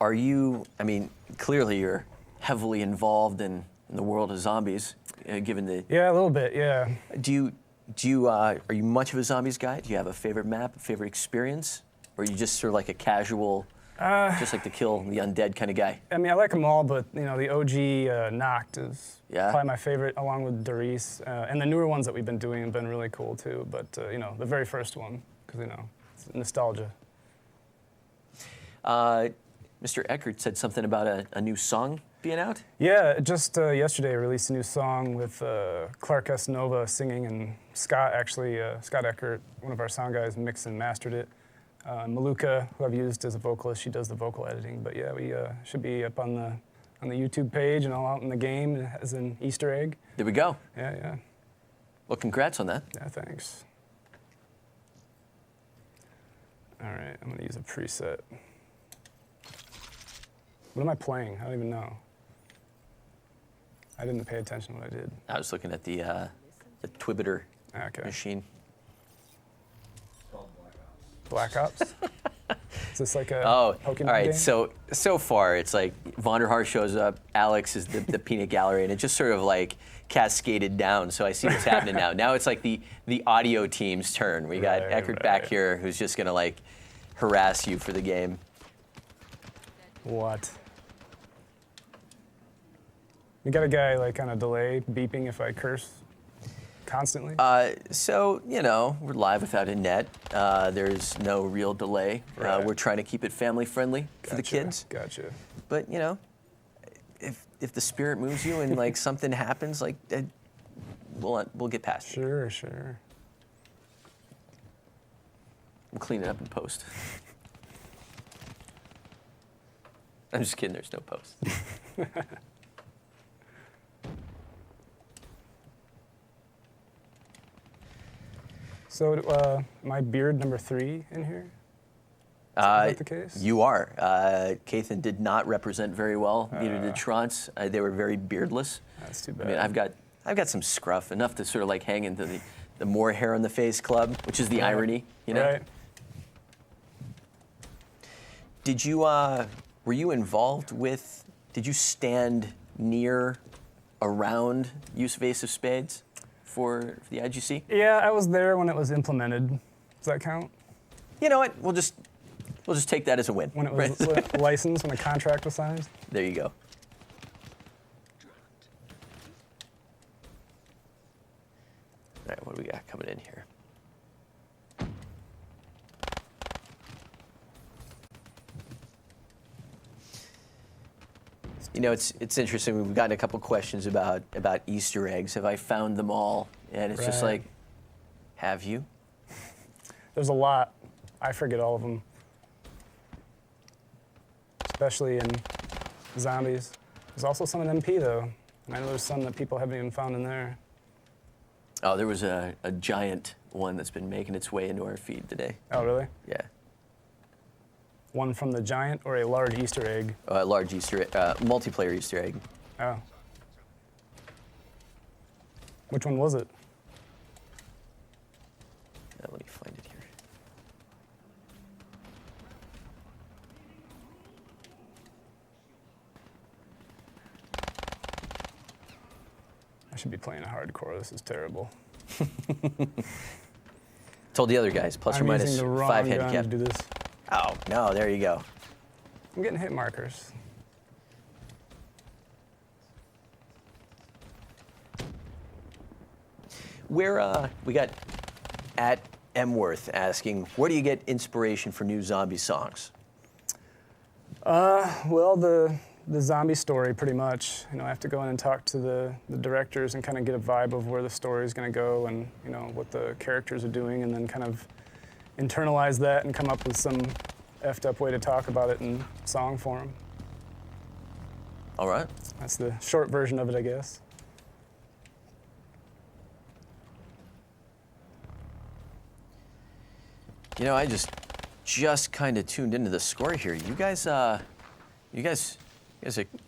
are you, I mean, clearly you're heavily involved in the world of zombies, given the... Yeah, a little bit, yeah. Are you much of a zombies guy? Do you have a favorite map, a favorite experience? Or are you just sort of like a casual, just like to kill the undead kind of guy? I mean, I like them all, but the OG Noct is Yeah. probably my favorite, along with Doris. And the newer ones that we've been doing have been really cool too. But the very first one, because it's nostalgia. Mr. Eckert said something about a new song being out. Yeah, just yesterday I released a new song with Clark S. Nova singing, and Scott Eckert, one of our sound guys, mixed and mastered it. Maluka, who I've used as a vocalist, she does the vocal editing. But yeah, we should be up on the YouTube page and all out in the game as an Easter egg. There we go. Yeah. Well, congrats on that. Yeah, thanks. All right, I'm gonna use a preset. What am I playing? I don't even know. I didn't pay attention to what I did. I was looking at the Twibbiter Okay. machine. Black Ops? Is this like a Oh, Pokemon all right. game? So far, it's like Vonderhaar shows up, Alex is the peanut gallery, and it just sort of like cascaded down. So I see what's happening now. Now it's like the audio team's turn. We got Eckert back here, who's just gonna like harass you for the game. What? You got a guy like on a delay beeping if I curse constantly? So, you know, we're live without a net. There's no real delay. Right. We're trying to keep it family friendly for the kids. Gotcha. But, you know, if the spirit moves you and like something happens, like we'll get past it. Sure, sure. We'll clean it up in post. I'm just kidding, there's no post. So, my beard number 3 in here? Is that the case? You are. Kethan did not represent very well, neither did Schrontz. They were very beardless. That's too bad. I mean, I've got some scruff, enough to sort of like hang into the more hair on the face club, which is the irony, you know? Right. Did you, were you involved with, did you stand near, around use of Ace of Spades for the IGC? Yeah, I was there when it was implemented. Does that count? You know what, we'll just take that as a win. When it was licensed, when a contract was signed? There you go. All right, what do we got coming in here? You know, it's interesting. We've gotten a couple questions about Easter eggs. Have I found them all? And it's just Right. like, have you? There's a lot. I forget all of them. Especially in zombies. There's also some in MP, though. And I know there's some that people haven't even found in there. Oh, there was a giant one that's been making its way into our feed today. Oh, really? Yeah. One from the giant or a large Easter egg? Large Easter egg, multiplayer Easter egg. Oh. Which one was it? Let me find it here. I should be playing a hardcore. This is terrible. Told the other guys, plus or I'm minus using the wrong 5 gun handicap. to do this. Oh, no, there you go. I'm getting hit markers. Where, we got at Emworth asking, where do you get inspiration for new zombie songs? Well, the zombie story, pretty much. You know, I have to go in and talk to the directors and kind of get a vibe of where the story is going to go and, you know, what the characters are doing, and then kind of internalize that and come up with some effed up way to talk about it in song form. All right. That's the short version of it, I guess. You know, I just kind of tuned into the score here. You guys are,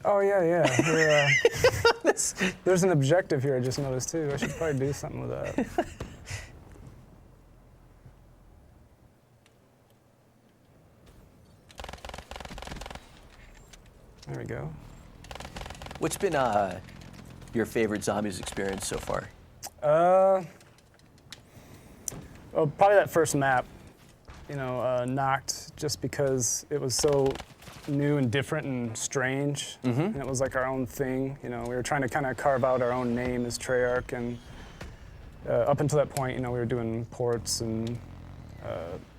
Oh, yeah. We're, there's an objective here I just noticed, too. I should probably do something with that. There we go. what's been your favorite zombies experience so far? Well, probably that first map, you know, Knocked, just because it was so new and different and strange, and it was like our own thing. You know, we were trying to kind of carve out our own name as Treyarch, and up until that point, you know, we were doing ports, and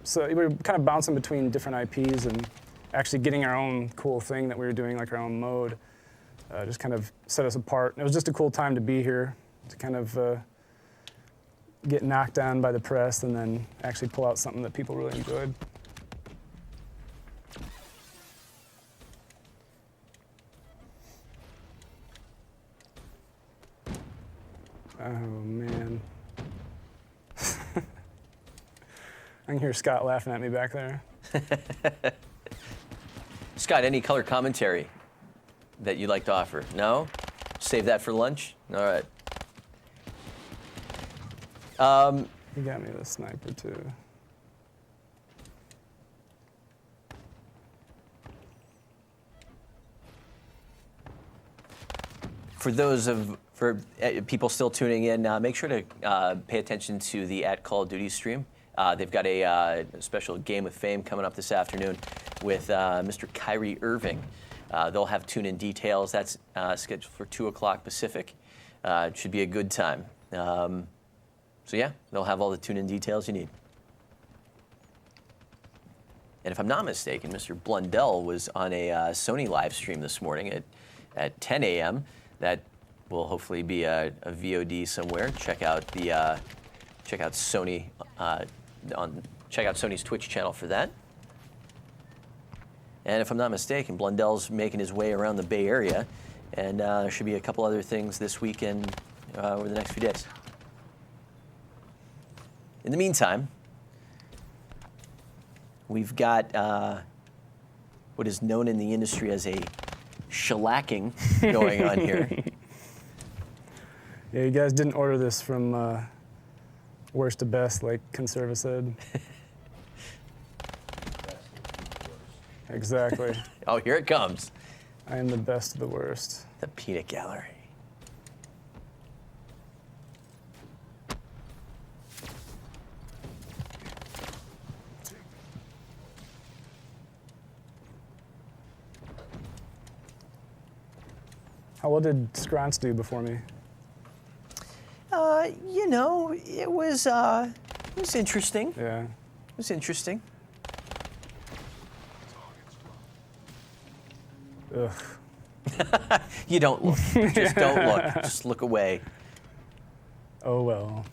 so we were kind of bouncing between different IPs and actually getting our own cool thing that we were doing, like our own mode, just kind of set us apart. And it was just a cool time to be here, to kind of get knocked down by the press and then actually pull out something that people really enjoyed. Oh, man. I can hear Scott laughing at me back there. Scott, any color commentary that you'd like to offer? No? Save that for lunch? All right. He got me the sniper, too. For people still tuning in, make sure to pay attention to the @Call of Duty stream. They've got a special Game with Fame coming up this afternoon with Mr. Kyrie Irving. They'll have tune-in details. That's scheduled for 2 o'clock Pacific. It should be a good time. So yeah, they'll have all the tune-in details you need. And if I'm not mistaken, Mr. Blundell was on a Sony live stream this morning at 10 a.m. That will hopefully be a VOD somewhere. Check out Sony check out Sony's Twitch channel for that. And if I'm not mistaken, Blundell's making his way around the Bay Area, and there should be a couple other things this weekend over the next few days. In the meantime, we've got what is known in the industry as a shellacking going on here. Yeah, you guys didn't order this from worst to best, like Conserva said. Exactly. Oh, here it comes. I am the best of the worst. The peanut gallery. How well did Scronce do before me? You know, it was interesting. Yeah. It was interesting. Ugh. You don't look. Just don't look. Just look away. Oh well.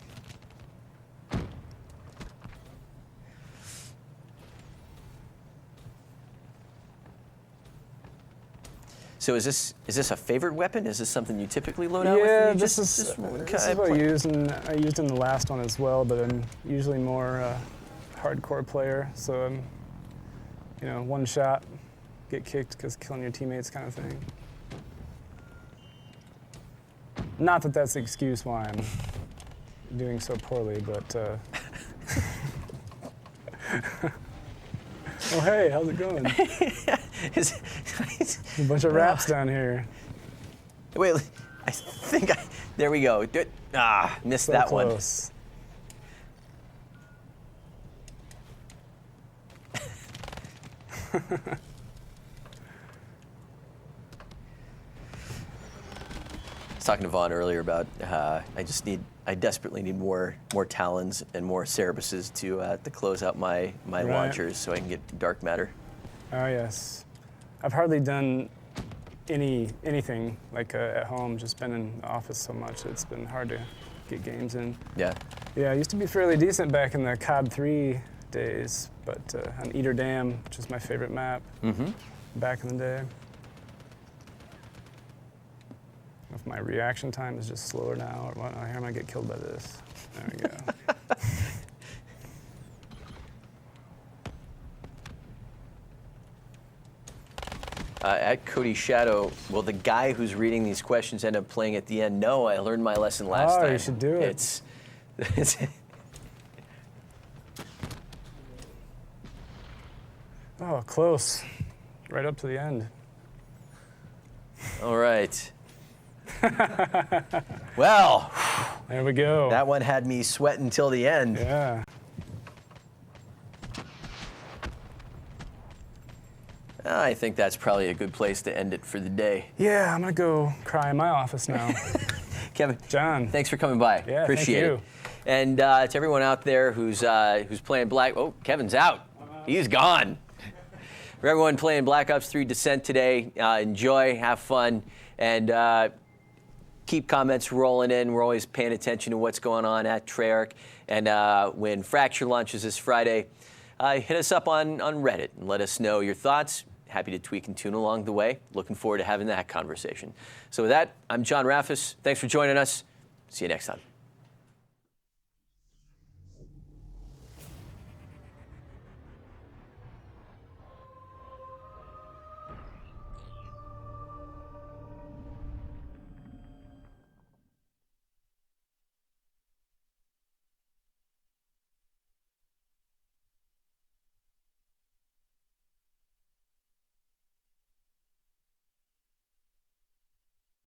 So is this a favorite weapon? Is this something you typically load out with? Yeah, You this is what I used, and I used in the last one as well. But I'm usually more hardcore player, so I'm, one shot, get kicked because killing your teammates kind of thing. Not that that's the excuse why I'm doing so poorly, but. Oh hey, how's it going? A bunch of rats down here. Wait, I think there we go. Missed So that close. one. I was talking to Vaughn earlier about I desperately need more Talons and more Cerebuses to close out my Right. launchers so I can get dark matter. Oh yes, I've hardly done anything like at home. Just been in the office so much, it's been hard to get games in. Yeah. Yeah, I used to be fairly decent back in the COD 3 days, but on Eater Dam, which is my favorite map, back in the day. If my reaction time is just slower now, or what? Oh, here I might get killed by this. There we go. At Cody Shadow, will the guy who's reading these questions end up playing at the end? No, I learned my lesson last time. Oh, you should do it. It's Oh, close. Right up to the end. all right. Well, There we go. that one had me sweating till the end. Yeah. I think that's probably a good place to end it for the day. Yeah, I'm gonna go cry in my office now. Kevin, John. thanks for coming by. Yeah, Appreciate thank it. And to everyone out there who's playing Kevin's out. He's gone. For everyone playing Black Ops 3 Descent today, enjoy, have fun, and keep comments rolling in. We're always paying attention to what's going on at Treyarch. And when Fracture launches this Friday, hit us up on Reddit and let us know your thoughts. Happy to tweak and tune along the way. Looking forward to having that conversation. So with that, I'm John Raffis. Thanks for joining us. See you next time.